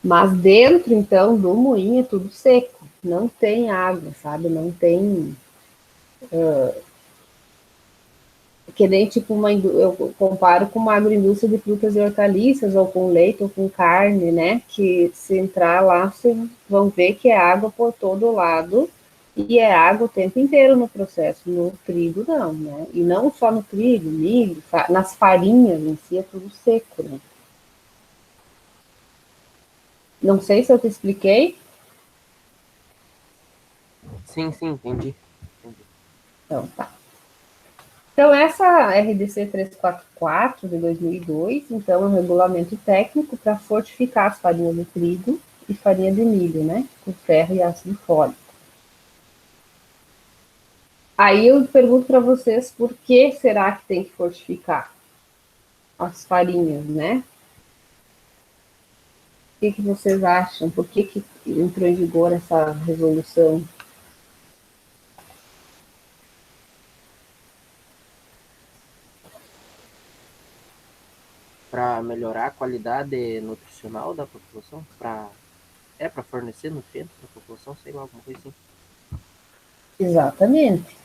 Mas dentro, então, do moinho é tudo seco, não tem água, sabe? Não tem que nem tipo eu comparo com uma agroindústria de frutas e hortaliças, ou com leite, ou com carne, né? Que se entrar lá, vocês vão ver que é água por todo lado, e é água o tempo inteiro no processo. No trigo, não, né? E não só no trigo, milho, nas farinhas em si é tudo seco, né? Não sei se eu te expliquei. Sim, sim, entendi. Então, tá. Então, essa RDC 344 de 2002, então, é um regulamento técnico para fortificar as farinhas de trigo e farinha de milho, né, com ferro e ácido fólico. Aí eu pergunto para vocês, por que será que tem que fortificar as farinhas, né? O que vocês acham? Por que entrou em vigor essa resolução? Para melhorar a qualidade nutricional da população, para fornecer nutrientes para a população, sei lá, alguma coisa assim. Exatamente.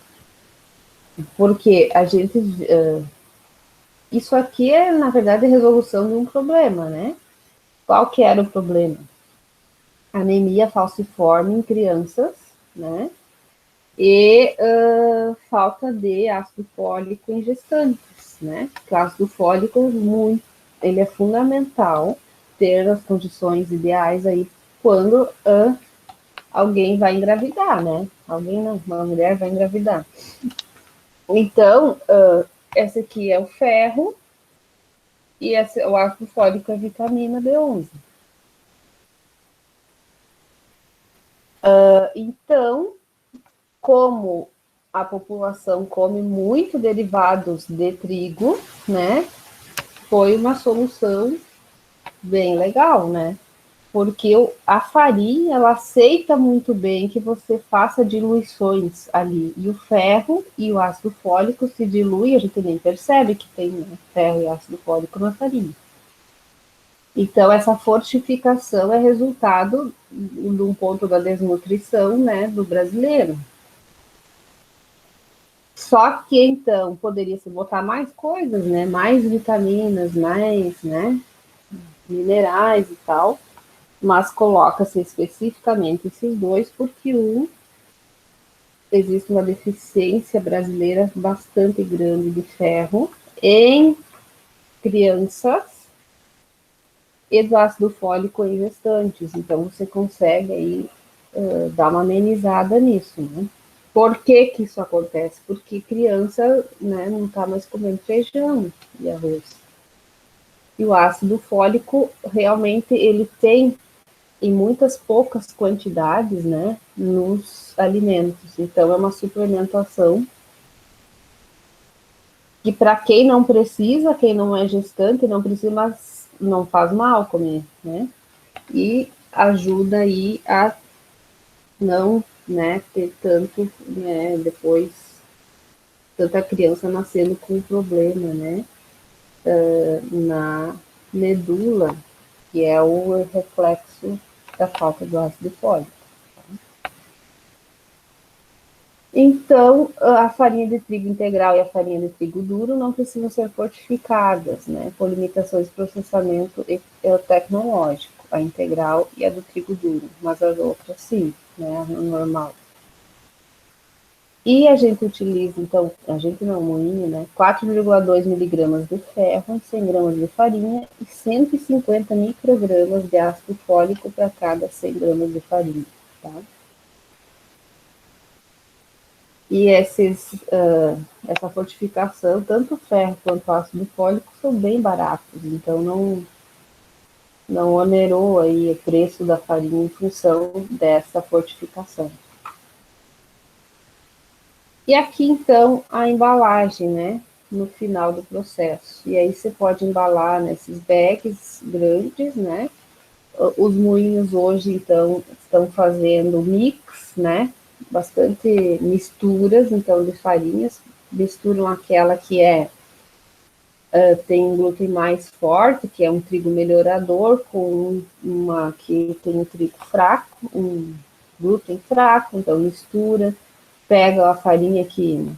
Porque a gente. Isso aqui é, na verdade, a resolução de um problema, né? Qual que era o problema? Anemia falciforme em crianças, né? E falta de ácido fólico em gestantes, né? O ácido fólico ele é fundamental ter as condições ideais aí quando alguém vai engravidar, né? Alguém não, uma mulher vai engravidar. Então, esse aqui é o ferro e o ácido fólico é a vitamina B11. Então, como a população come muito derivados de trigo, né? Foi uma solução bem legal, né? Porque a farinha, ela aceita muito bem que você faça diluições ali. E o ferro e o ácido fólico se diluem, a gente nem percebe que tem, né, ferro e ácido fólico na farinha. Então, essa fortificação é resultado de um ponto da desnutrição, né, do brasileiro. Só que, então, poderia se botar mais coisas, né, mais vitaminas, mais, né, minerais e tal, mas coloca-se especificamente esses dois porque existe uma deficiência brasileira bastante grande de ferro em crianças e do ácido fólico em gestantes. Então, você consegue aí dar uma amenizada nisso, né? Por que que isso acontece? Porque criança, né, não está mais comendo feijão e arroz. E o ácido fólico, realmente, ele tem em muitas poucas quantidades, né, nos alimentos. Então, é uma suplementação que para quem não precisa, quem não é gestante, não precisa, mas não faz mal comer, né? E ajuda aí a não, né, ter tanto, né, depois tanta criança nascendo com problema, né, na medula, que é o reflexo da falta do ácido fólico. Então, a farinha de trigo integral e a farinha de trigo duro não precisam ser fortificadas, né, por limitações de processamento tecnológico, a integral e a do trigo duro, mas as outras sim, né, a normal. E a gente utiliza, então, a gente não, moinho, né, 4,2 miligramas de ferro em 100 gramas de farinha e 150 microgramas de ácido fólico para cada 100 gramas de farinha, tá? E essa fortificação, tanto o ferro quanto o ácido fólico, são bem baratos, então não onerou aí o preço da farinha em função dessa fortificação. E aqui, então, a embalagem, né, no final do processo. E aí você pode embalar nesses bags grandes, né? Os moinhos hoje, então, estão fazendo mix, né? Bastante misturas, então, de farinhas. Misturam aquela que tem um glúten mais forte, que é um trigo melhorador, com uma que tem um trigo fraco, um glúten fraco, então mistura. Pega a farinha que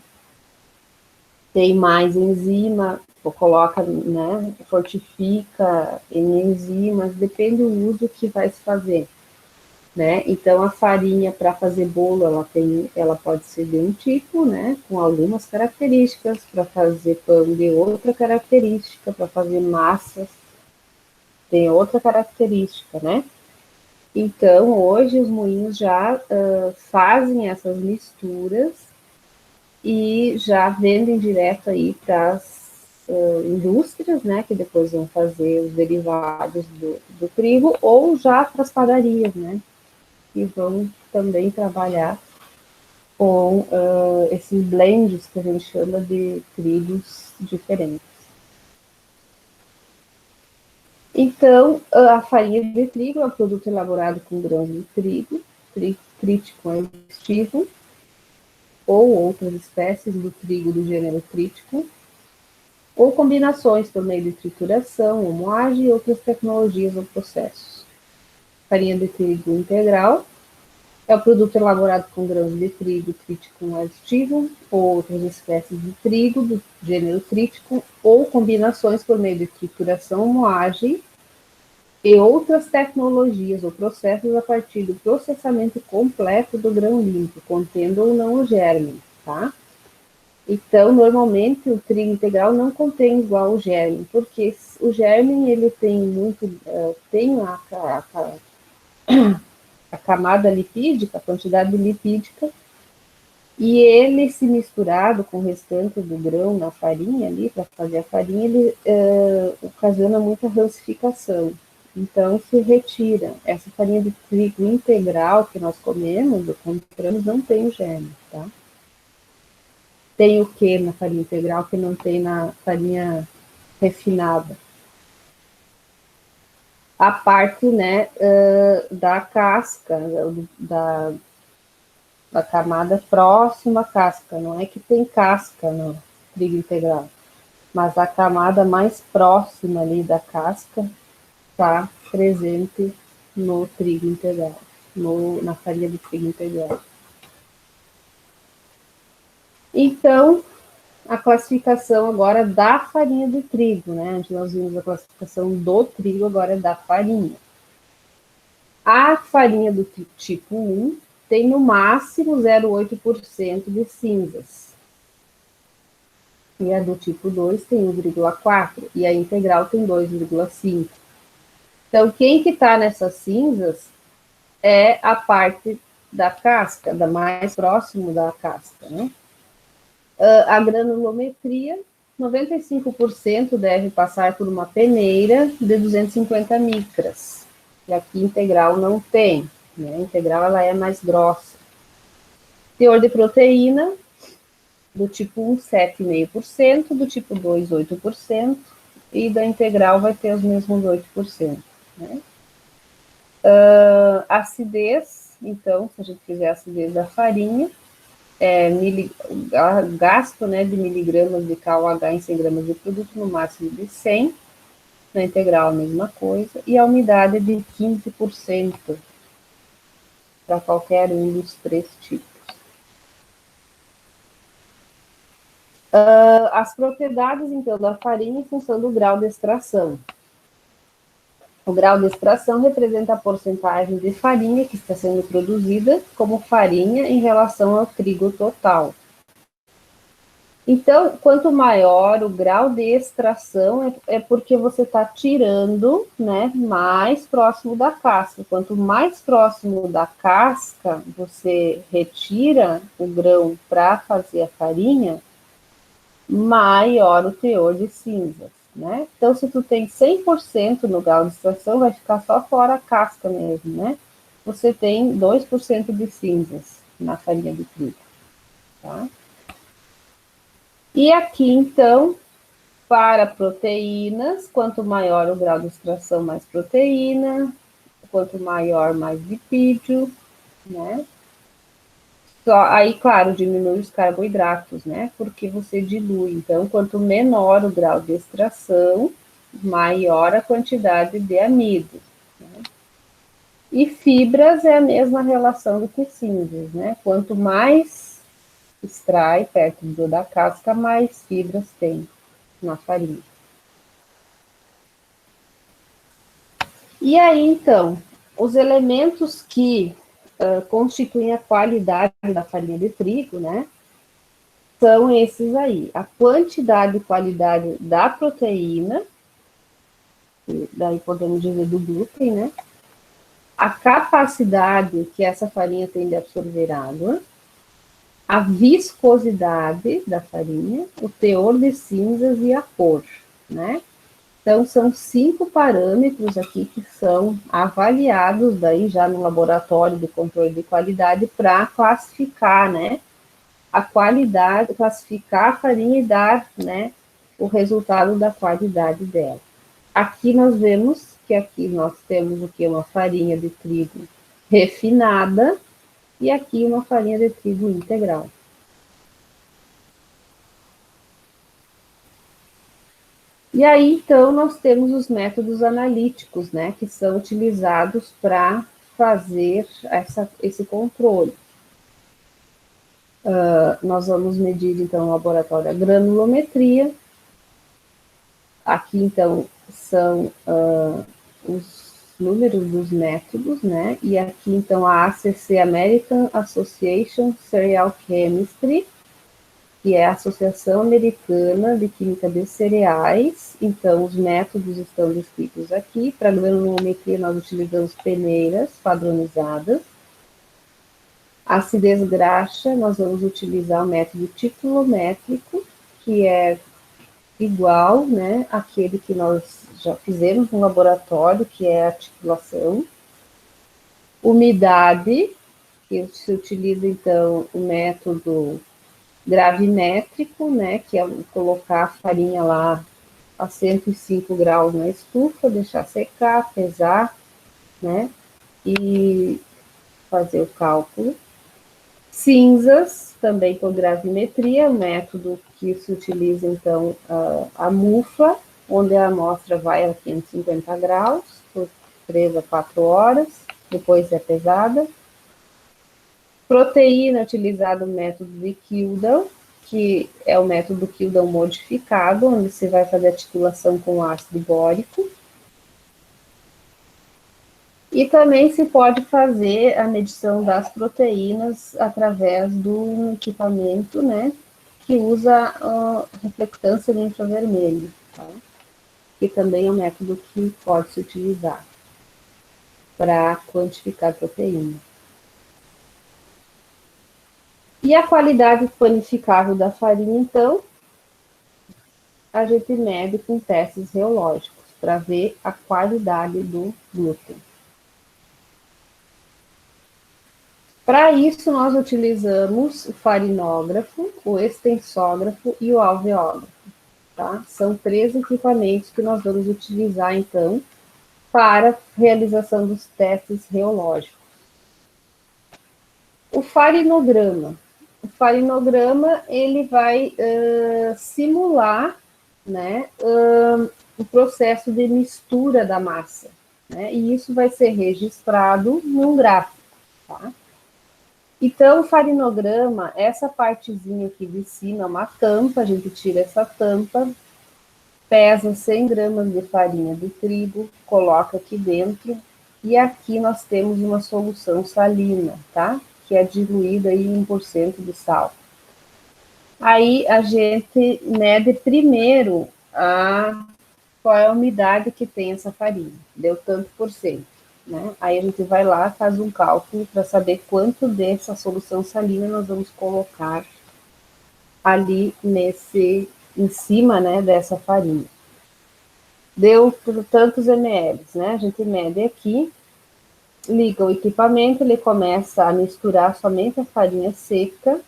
tem mais enzima, coloca, né, fortifica em enzimas, depende do uso que vai se fazer, né? Então a farinha para fazer bolo, ela pode ser de um tipo, né, com algumas características, para fazer pão de outra característica, para fazer massas tem outra característica, né? Então hoje os moinhos já fazem essas misturas e já vendem direto aí para as indústrias, né, que depois vão fazer os derivados do trigo, ou já para as padarias, né, que vão também trabalhar com esses blends que a gente chama de trigos diferentes. Então, a farinha de trigo é um produto elaborado com grãos de trigo crítico estivo, ou outras espécies do trigo do gênero crítico, ou combinações por meio de trituração, ou moagem e outras tecnologias ou processos. Farinha de trigo integral é o produto elaborado com grãos de trigo crítico aditivo, ou outras espécies de trigo do gênero crítico, ou combinações por meio de trituração, moagem e outras tecnologias ou processos a partir do processamento completo do grão limpo, contendo ou não o germe, tá? Então, normalmente, o trigo integral não contém igual o germe, porque o germe, ele tem muito, tem a camada lipídica, a quantidade lipídica, e ele, se misturado com o restante do grão na farinha ali, para fazer a farinha, ele ocasiona muita rancificação. Então, se retira. Essa farinha de trigo integral que nós comemos, ou compramos, não tem o germe, tá? Tem o que na farinha integral que não tem na farinha refinada? A parte, né, da casca, da camada próxima à casca. Não é que tem casca no trigo integral, mas a camada mais próxima ali da casca está presente no trigo integral, na farinha de trigo integral. Então, a classificação agora da farinha de trigo, né? Antes nós vimos a classificação do trigo, agora é da farinha. A farinha do tipo 1 tem no máximo 0,8% de cinzas. E a do tipo 2 tem 1,4%, e a integral tem 2,5%. Então, quem que está nessas cinzas é a parte da casca, da mais próximo da casca, né? A granulometria, 95% deve passar por uma peneira de 250 micras. E aqui integral não tem, né? A integral ela é mais grossa. Teor de proteína, do tipo 1, 7,5%, do tipo 2, 8%, e da integral vai ter os mesmos 8%. Né? Acidez, então, se a gente fizer a acidez da farinha, gasto, né, de miligramas de KOH em 100 gramas de produto, no máximo de 100, na integral a mesma coisa, e a umidade de 15% para qualquer um dos três tipos. As propriedades, então, da farinha em função do grau de extração. O grau de extração representa a porcentagem de farinha que está sendo produzida como farinha em relação ao trigo total. Então, quanto maior o grau de extração, é porque você está tirando, né, mais próximo da casca. Quanto mais próximo da casca você retira o grão para fazer a farinha, maior o teor de cinzas, né? Então, se tu tem 100% no grau de extração, vai ficar só fora a casca mesmo, né? Você tem 2% de cinzas na farinha de trigo, tá? E aqui, então, para proteínas, quanto maior o grau de extração, mais proteína, quanto maior, mais lipídio, né? Aí, claro, diminui os carboidratos, né? Porque você dilui. Então, quanto menor o grau de extração, maior a quantidade de amido. Né? E fibras é a mesma relação do que cinzas, né? Quanto mais extrai perto da casca, mais fibras tem na farinha. E aí, então, os elementos que constituem a qualidade da farinha de trigo, né? São esses aí, a quantidade e qualidade da proteína, daí podemos dizer do glúten, né? A capacidade que essa farinha tem de absorver água, a viscosidade da farinha, o teor de cinzas e a cor, né? Então, são 5 parâmetros aqui que são avaliados daí já no laboratório de controle de qualidade para classificar, né, a qualidade, classificar a farinha e dar, né, o resultado da qualidade dela. Aqui nós vemos que aqui nós temos o que? Uma farinha de trigo refinada e aqui uma farinha de trigo integral. E aí, então, nós temos os métodos analíticos, né, que são utilizados para fazer esse controle. Nós vamos medir, então, no laboratório a granulometria. Aqui, então, são os números dos métodos, né, e aqui, então, a ACC, American Association Cereal Chemistry, que é a Associação Americana de Química de Cereais. Então, os métodos estão descritos aqui. Para granulometria, nós utilizamos peneiras padronizadas. Acidez graxa, nós vamos utilizar o método titulométrico, que é igual, né, àquele que nós já fizemos no laboratório, que é a titulação. Umidade, que se utiliza, então, o método gravimétrico, né, que é colocar a farinha lá a 105 graus na estufa, deixar secar, pesar, né, e fazer o cálculo. Cinzas, também com gravimetria, método que se utiliza, então, a mufa, onde a amostra vai a 550 graus, por 3 a 4 horas, depois é pesada. Proteína, utilizado o método de Kildan, que é o método Kildan modificado, onde você vai fazer a titulação com ácido bórico. E também se pode fazer a medição das proteínas através do equipamento, né, que usa a reflectância de infravermelho, tá? Que também é um método que pode se utilizar para quantificar a proteína. E a qualidade panificável da farinha, então, a gente mede com testes reológicos para ver a qualidade do glúten. Para isso, nós utilizamos o farinógrafo, o extensógrafo e o alveógrafo. Tá? São 3 equipamentos que nós vamos utilizar, então, para realização dos testes reológicos. O farinograma. O farinograma, ele vai simular, né, o processo de mistura da massa, né, e isso vai ser registrado num gráfico, tá? Então, o farinograma, essa partezinha aqui de cima é uma tampa, a gente tira essa tampa, pesa 100 gramas de farinha de trigo, coloca aqui dentro, e aqui nós temos uma solução salina, tá? Que é diluída em 1% de sal. Aí a gente mede primeiro qual é a umidade que tem essa farinha, deu tanto por cento, né? Aí a gente vai lá, faz um cálculo para saber quanto dessa solução salina nós vamos colocar ali em cima, né, dessa farinha. Deu por tantos ml, né? A gente mede aqui, liga o equipamento, ele começa a misturar somente a farinha seca,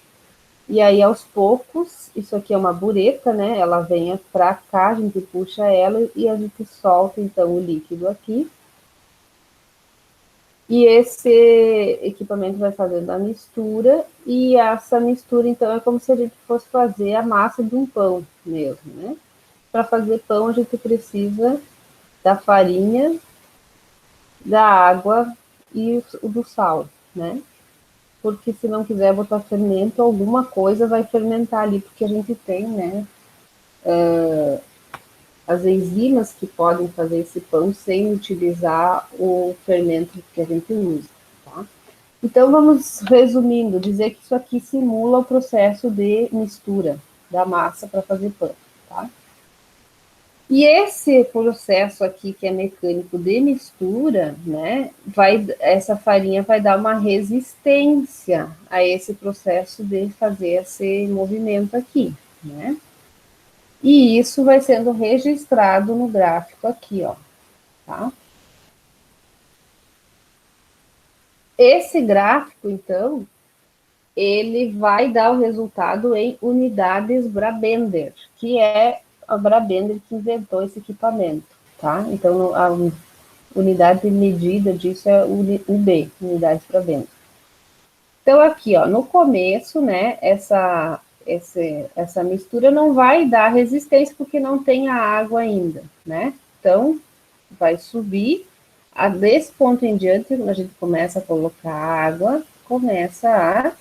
e aí aos poucos, isso aqui é uma bureta, né? Ela vem para cá, a gente puxa ela e a gente solta então o líquido aqui. E esse equipamento vai fazendo a mistura, e essa mistura então é como se a gente fosse fazer a massa de um pão mesmo, né? Para fazer pão a gente precisa da farinha, da água e do sal, né? Porque se não quiser botar fermento, alguma coisa vai fermentar ali, porque a gente tem, né, as enzimas que podem fazer esse pão sem utilizar o fermento que a gente usa, tá? Então, vamos resumindo, dizer que isso aqui simula o processo de mistura da massa para fazer pão, tá? E esse processo aqui, que é mecânico de mistura, né, essa farinha vai dar uma resistência a esse processo de fazer esse movimento aqui, né? E isso vai sendo registrado no gráfico aqui, ó, tá? Esse gráfico, então, ele vai dar o resultado em unidades Brabender, que é a Brabender que inventou esse equipamento, tá? Então, a unidade de medida disso é UB, unidades Brabender. Então, aqui, ó, no começo, né, essa mistura não vai dar resistência porque não tem a água ainda, né? Então, vai subir. Desse ponto em diante, a gente começa a colocar água, começa a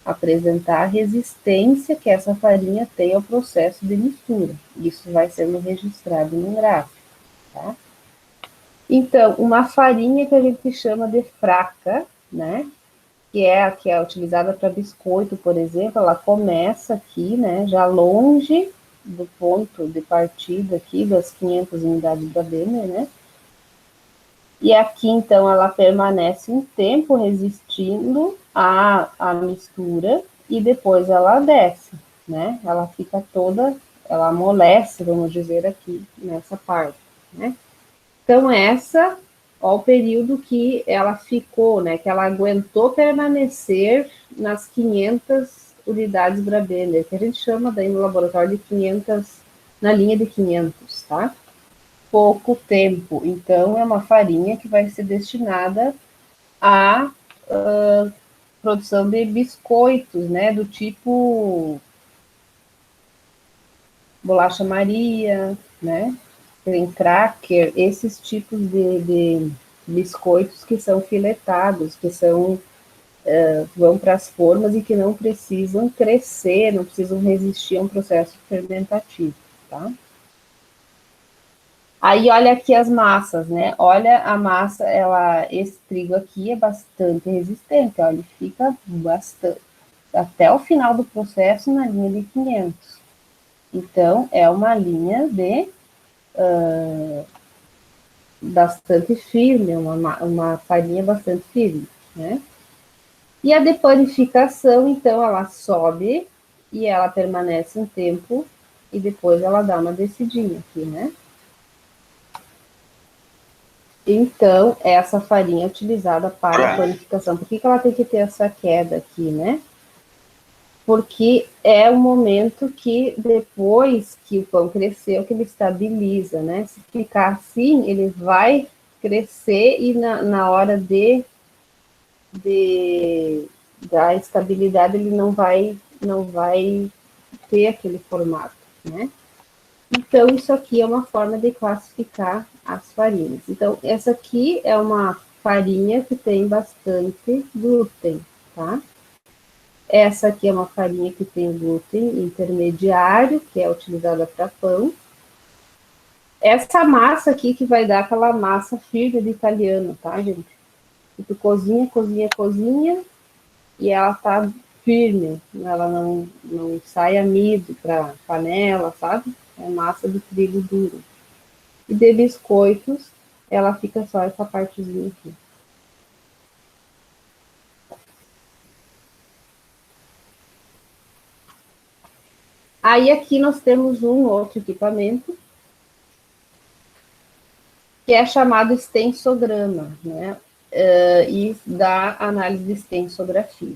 apresentar a resistência que essa farinha tem ao processo de mistura. Isso vai sendo registrado no gráfico, tá? Então, uma farinha que a gente chama de fraca, né? Que é a que é utilizada para biscoito, por exemplo, ela começa aqui, né? Já longe do ponto de partida aqui das 500 unidades da Bremer, né? E aqui, então, ela permanece um tempo resistindo à mistura e depois ela desce, né? Ela fica toda, ela amolece, vamos dizer aqui, nessa parte, né? Então, essa, ó, o período que ela ficou, né? Que ela aguentou permanecer nas 500 unidades Brabender, que a gente chama daí no laboratório de 500, na linha de 500, tá? Pouco tempo. Então, é uma farinha que vai ser destinada à produção de biscoitos, né? Do tipo bolacha Maria, né? Tem cracker, esses tipos de biscoitos que são filetados, que são vão para as formas e que não precisam crescer, não precisam resistir a um processo fermentativo, tá? Aí olha aqui as massas, né? Olha a massa, esse trigo aqui é bastante resistente, ó, ele fica bastante até o final do processo na linha de 500. Então é uma linha de bastante firme, uma farinha bastante firme, né? E a depanificação, então, ela sobe e ela permanece um tempo e depois ela dá uma descidinha aqui, né? Então, essa farinha é utilizada para a panificação. Por que ela tem que ter essa queda aqui, né? Porque é o momento que depois que o pão cresceu, que ele estabiliza, né? Se ficar assim, ele vai crescer e na hora da estabilidade ele não vai ter aquele formato, né? Então, isso aqui é uma forma de classificar as farinhas. Então, essa aqui é uma farinha que tem bastante glúten, tá? Essa aqui é uma farinha que tem glúten intermediário, que é utilizada para pão. Essa massa aqui que vai dar aquela massa firme de italiano, tá, gente? Tu cozinha, cozinha, cozinha, e ela tá firme, ela não sai amido para panela, sabe? É massa de trigo duro. E de biscoitos, ela fica só essa partezinha aqui. Aí aqui nós temos um outro equipamento, que é chamado extensograma, né? E da análise de extensografia.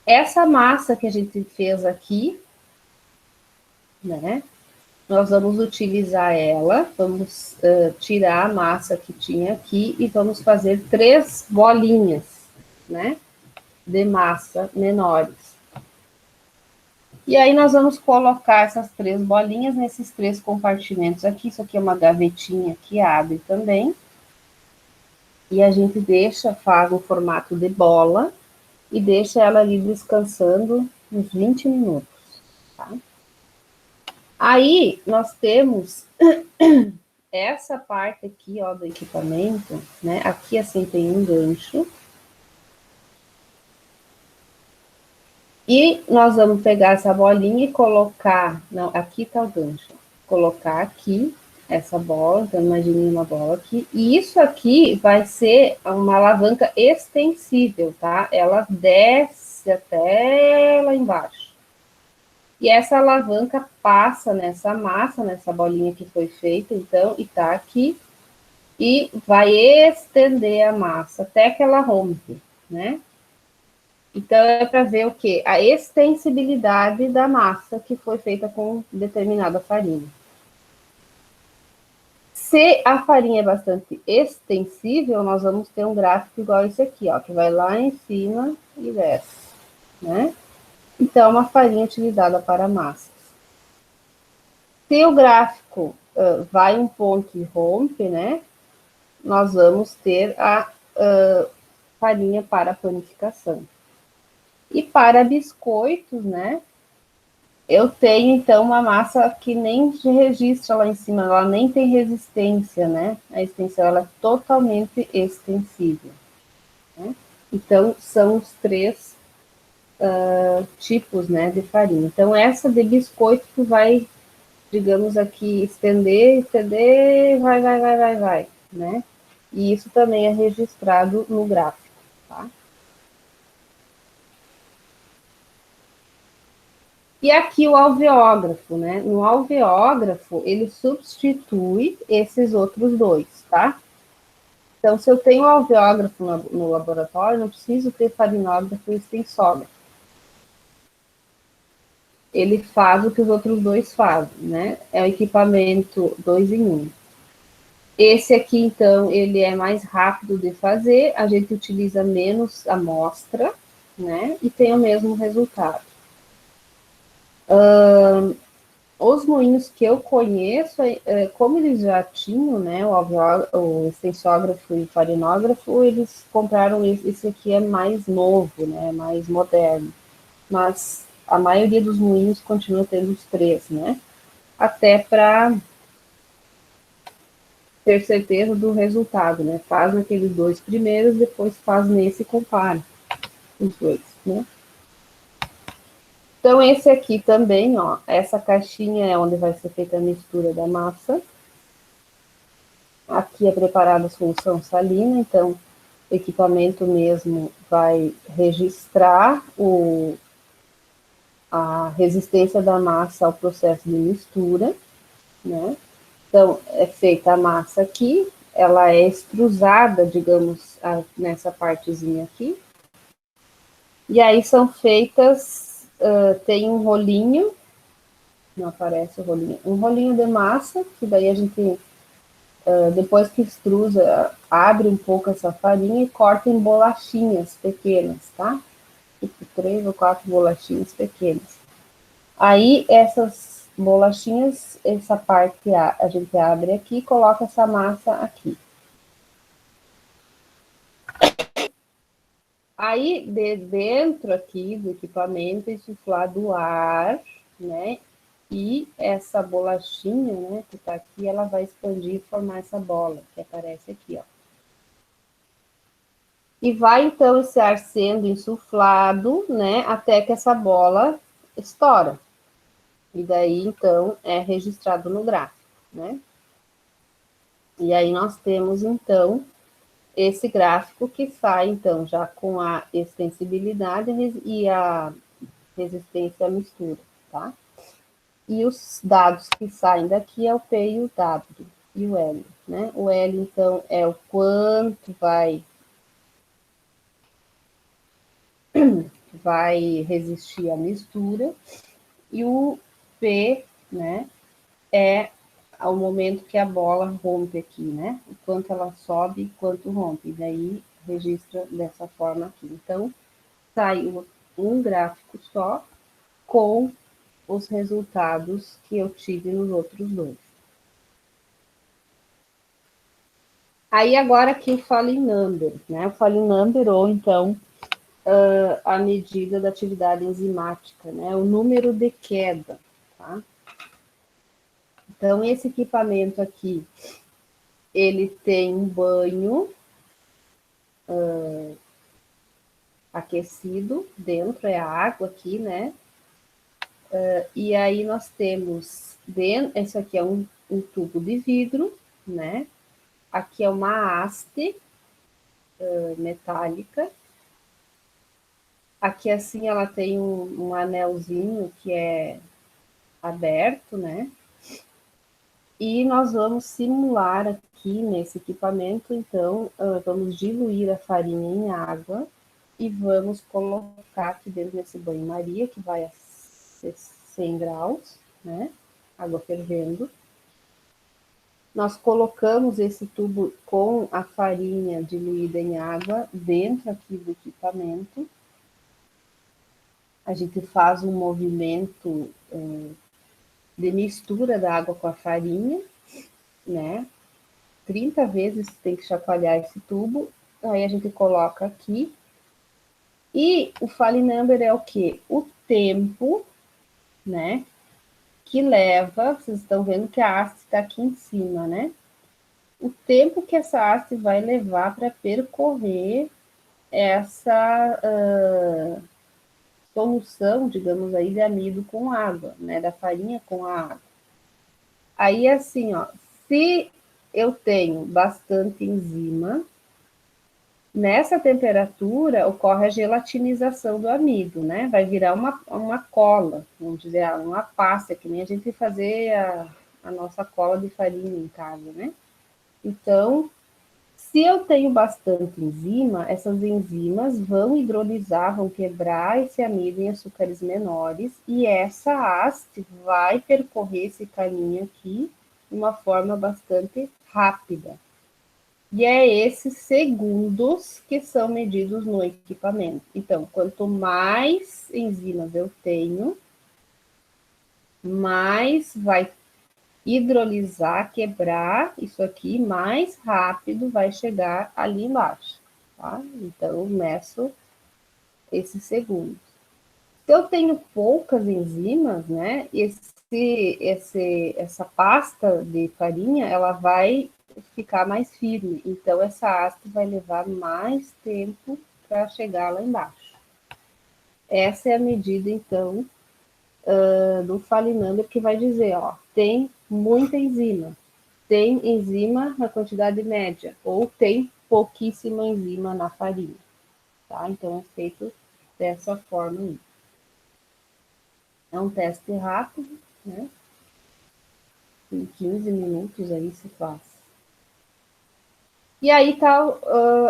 Essa massa que a gente fez aqui, né? Nós vamos utilizar ela, vamos tirar a massa que tinha aqui e vamos fazer 3 bolinhas, né? De massa menores. E aí nós vamos colocar essas 3 bolinhas nesses 3 compartimentos aqui. Isso aqui é uma gavetinha que abre também. E a gente faz o formato de bola e deixa ela ali descansando uns 20 minutos, tá? Aí nós temos essa parte aqui, ó, do equipamento, né? Aqui assim tem um gancho. E nós vamos pegar essa bolinha e colocar. Não, aqui tá o gancho. colocar aqui essa bola, então imagine uma bola aqui, e isso aqui vai ser uma alavanca extensível, tá? Ela desce até lá embaixo. E essa alavanca passa nessa massa, nessa bolinha que foi feita, então, e tá aqui, e vai estender a massa até que ela rompe, né? Então, é para ver o quê? A extensibilidade da massa que foi feita com determinada farinha. Se a farinha é bastante extensível, nós vamos ter um gráfico igual esse aqui, ó, que vai lá em cima e desce, né? Então, uma farinha utilizada para massas. Se o gráfico vai um ponto e rompe, né? Nós vamos ter a farinha para panificação. E para biscoitos, né? Eu tenho, então, uma massa que nem se registra lá em cima, ela nem tem resistência, né? A extensão, ela é totalmente extensível. Né? Então, são os três tipos, né, de farinha. Então, essa de biscoito que vai, digamos aqui, estender, vai, né? E isso também é registrado no gráfico, tá? E aqui o alveógrafo, né? No alveógrafo, ele substitui esses outros dois, tá? Então, se eu tenho alveógrafo no laboratório, não preciso ter farinógrafo e extensógrafo. Ele faz o que os outros dois fazem, né? É o equipamento 2 em 1. Um. Esse aqui, então, ele é mais rápido de fazer, a gente utiliza menos amostra, né? E tem o mesmo resultado. Os moinhos que eu conheço, como eles já tinham, né, o extensógrafo e farinógrafo, eles compraram esse aqui é mais novo, né, mais moderno. Mas a maioria dos moinhos continua tendo os três, né? Até para ter certeza do resultado, né? Faz naqueles dois primeiros, depois faz nesse e compara os dois, né? Então, esse aqui também, ó, essa caixinha é onde vai ser feita a mistura da massa. Aqui é preparada a solução salina, então o equipamento mesmo vai registrar a resistência da massa ao processo de mistura, né? Então, é feita a massa aqui, ela é extrusada, digamos, nessa partezinha aqui, e aí são feitas, tem um rolinho, não aparece o rolinho, um rolinho de massa, que daí a gente depois que extrusa, abre um pouco essa farinha e corta em bolachinhas pequenas, tá? Tipo 3 ou 4 bolachinhas pequenas. Aí, essas bolachinhas, essa parte a gente abre aqui e coloca essa massa aqui. Aí, de dentro aqui do equipamento, insuflado ar, né? E essa bolachinha, né, que tá aqui, ela vai expandir e formar essa bola, que aparece aqui, ó. E vai, então, esse ar sendo insuflado, né, até que essa bola estoura. E daí, então, é registrado no gráfico, né? E aí nós temos, então, esse gráfico que sai, então, já com a extensibilidade e a resistência à mistura, tá? E os dados que saem daqui é o P e o W e o L, né? O L, então, é o quanto vai resistir à mistura, e o P, né, é ao momento que a bola rompe aqui, né? O quanto ela sobe e quanto rompe. E daí registra dessa forma aqui. Então, saiu um gráfico só com os resultados que eu tive nos outros dois. Aí agora aqui o Falling Number, né? O Falling Number, ou então a medida da atividade enzimática, né? O número de queda, tá? Então, esse equipamento aqui, ele tem um banho aquecido dentro, é a água aqui, né? E aí nós temos, esse aqui é um tubo de vidro, né? Aqui é uma haste metálica. Aqui, assim, ela tem um anelzinho que é aberto, né? E nós vamos simular aqui nesse equipamento, então, vamos diluir a farinha em água e vamos colocar aqui dentro desse banho-maria, que vai a 100 graus, né? Água fervendo. Nós colocamos esse tubo com a farinha diluída em água dentro aqui do equipamento. A gente faz um movimento de mistura da água com a farinha, né? 30 vezes tem que chacoalhar esse tubo. Aí a gente coloca aqui. E o Fale Number é o quê? O tempo, né? Que leva, vocês estão vendo que a haste está aqui em cima, né? O tempo que essa haste vai levar para percorrer essa solução, digamos aí, de amido com água, né? Da farinha com a água. Aí, assim, ó, se eu tenho bastante enzima, nessa temperatura ocorre a gelatinização do amido, né? Vai virar uma cola, vamos dizer, uma pasta, que nem a gente fazer a nossa cola de farinha em casa, né? Então, se eu tenho bastante enzima, essas enzimas vão hidrolisar, vão quebrar esse amido em açúcares menores, e essa haste vai percorrer esse caminho aqui de uma forma bastante rápida. E é esses segundos que são medidos no equipamento. Então, quanto mais enzimas eu tenho, mais vai hidrolisar, quebrar isso aqui, mais rápido vai chegar ali embaixo, tá? Então, eu meço esses segundos. Se eu tenho poucas enzimas, né, essa pasta de farinha, ela vai ficar mais firme. Então, essa haste vai levar mais tempo para chegar lá embaixo. Essa é a medida, então, do Fale Number, que vai dizer, ó, tem muita enzima, tem enzima na quantidade média, ou tem pouquíssima enzima na farinha, tá? Então, é feito dessa forma aí. É um teste rápido, né? Em 15 minutos aí se faz. E aí tá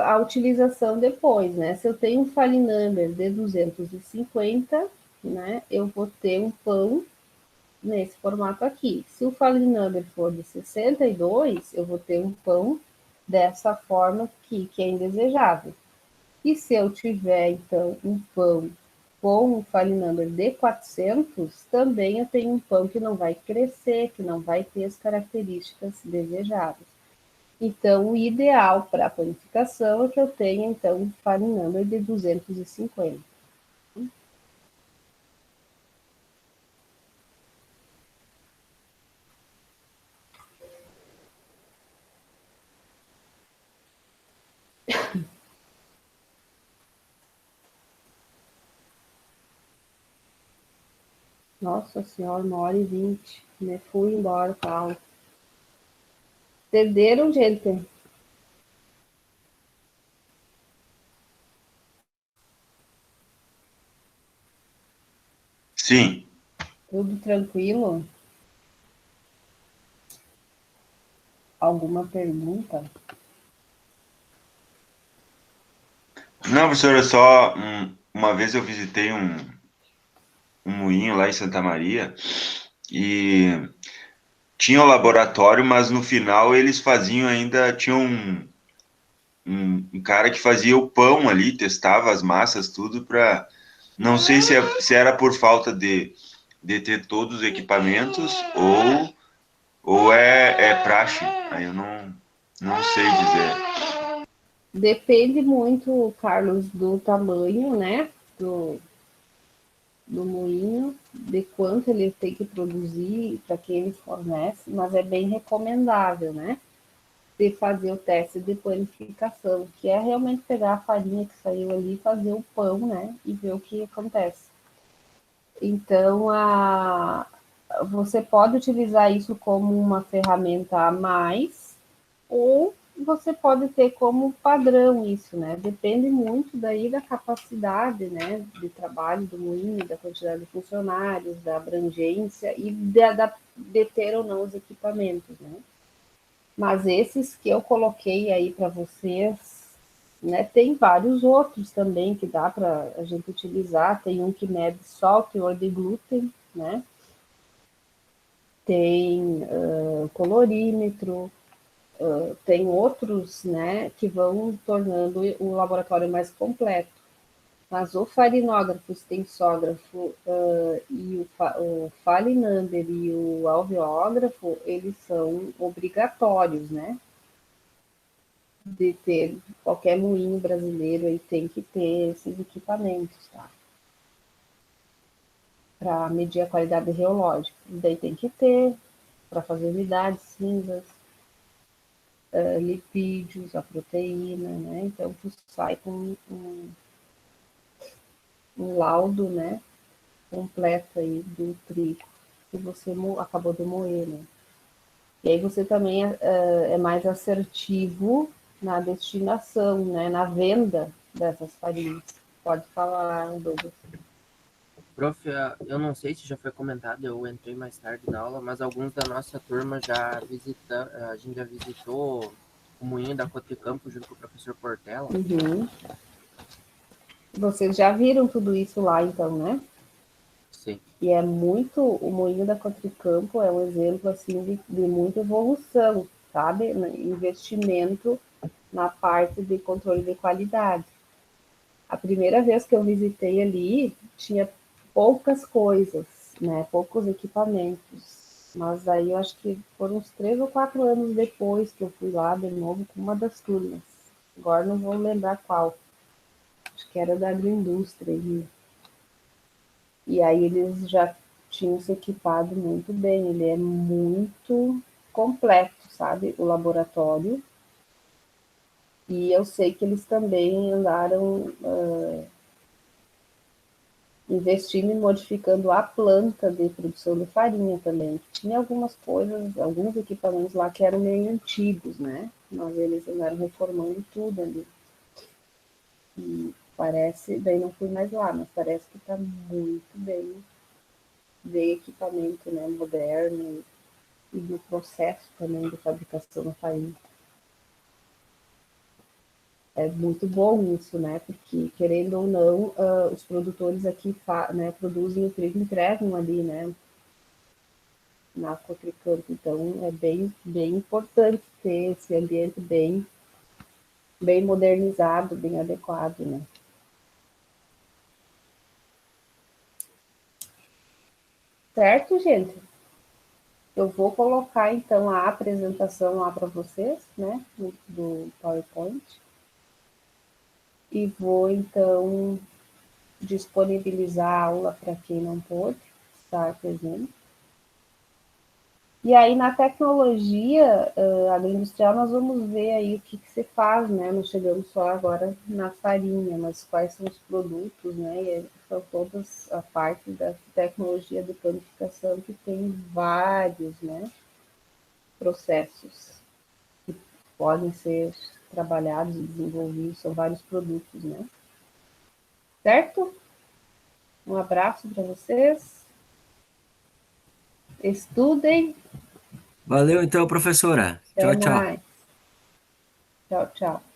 a utilização depois, né? Se eu tenho um Fale Number de 250, né? Eu vou ter um pão nesse formato aqui. Se o Fale Number for de 62, eu vou ter um pão dessa forma aqui, que é indesejável. E se eu tiver, então, um pão com um Fale Number de 400, também eu tenho um pão que não vai crescer, que não vai ter as características desejáveis. Então, o ideal para a panificação é que eu tenha, então, um Fale Number de 250. Nossa senhora, 1h20. Me fui embora, Paulo. Entenderam, gente? Sim. Tudo tranquilo? Alguma pergunta? Não, professora, só uma vez eu visitei um moinho lá em Santa Maria e tinha o laboratório, mas no final eles faziam ainda, tinha um cara que fazia o pão ali, testava as massas, tudo para. Não sei se era por falta de ter todos os equipamentos ou é praxe. Aí eu não sei dizer. Depende muito, Carlos, do tamanho, né? Do moinho, de quanto ele tem que produzir, para quem ele fornece, mas é bem recomendável, né? De fazer o teste de panificação, que é realmente pegar a farinha que saiu ali, fazer o pão, né? E ver o que acontece. Então, você pode utilizar isso como uma ferramenta a mais, ou você pode ter como padrão isso, né? Depende muito daí da capacidade, né, de trabalho do moinho, da quantidade de funcionários, da abrangência e de ter ou não os equipamentos, né? Mas esses que eu coloquei aí para vocês, né, tem vários outros também que dá para a gente utilizar. Tem um que mede só o teor de glúten, né? Tem colorímetro, tem outros, né, que vão tornando o laboratório mais completo. Mas o farinógrafo, o extensógrafo e o Falinander e o alveógrafo, eles são obrigatórios, né? De ter, qualquer moinho brasileiro aí tem que ter esses equipamentos, tá? Para medir a qualidade reológica. E daí tem que ter, para fazer unidades, cinzas, lipídios, a proteína, né? Então, tu sai com um laudo, né, completo aí do trigo que você acabou de moer, né? E aí você também é mais assertivo na destinação, né, na venda dessas farinhas. Pode falar, Douglas. Prof, eu não sei se já foi comentado, eu entrei mais tarde na aula, mas alguns da nossa turma a gente já visitou o moinho da Cotricampo junto com o professor Portela. Uhum. Vocês já viram tudo isso lá, então, né? Sim. E é muito, o moinho da Cotricampo é um exemplo, assim, de muita evolução, sabe? Investimento na parte de controle de qualidade. A primeira vez que eu visitei ali, tinha poucas coisas, né? Poucos equipamentos. Mas aí eu acho que foram uns 3 ou 4 anos depois que eu fui lá de novo com uma das turmas. Agora não vou lembrar qual. Acho que era da agroindústria. E aí eles já tinham se equipado muito bem. Ele é muito completo, sabe? O laboratório. E eu sei que eles também andaram investindo e modificando a planta de produção de farinha também. Tinha algumas coisas, alguns equipamentos lá que eram meio antigos, né? Mas eles andaram reformando tudo ali. E parece, daí não fui mais lá, mas parece que está muito bem, bem equipamento, né? Moderno e no processo também de fabricação da farinha. É muito bom isso, né? Porque, querendo ou não, os produtores aqui né, produzem o trigo e entregam ali, né? Na Cotricampo. Então, é bem, bem importante ter esse ambiente bem, bem modernizado, bem adequado, né? Certo, gente? Eu vou colocar, então, a apresentação lá para vocês, né? Do PowerPoint. E vou, então, disponibilizar a aula para quem não pôde estar presente. E aí, na tecnologia agroindustrial, nós vamos ver aí o que se faz, né? Não chegamos só agora na farinha, mas quais são os produtos, né? E são todas a parte da tecnologia de panificação que tem vários, né, processos que podem ser trabalhados e desenvolvidos, são vários produtos, né? Certo? Um abraço para vocês. Estudem. Valeu então, professora. Até Tchau, tchau. mais. Tchau, tchau.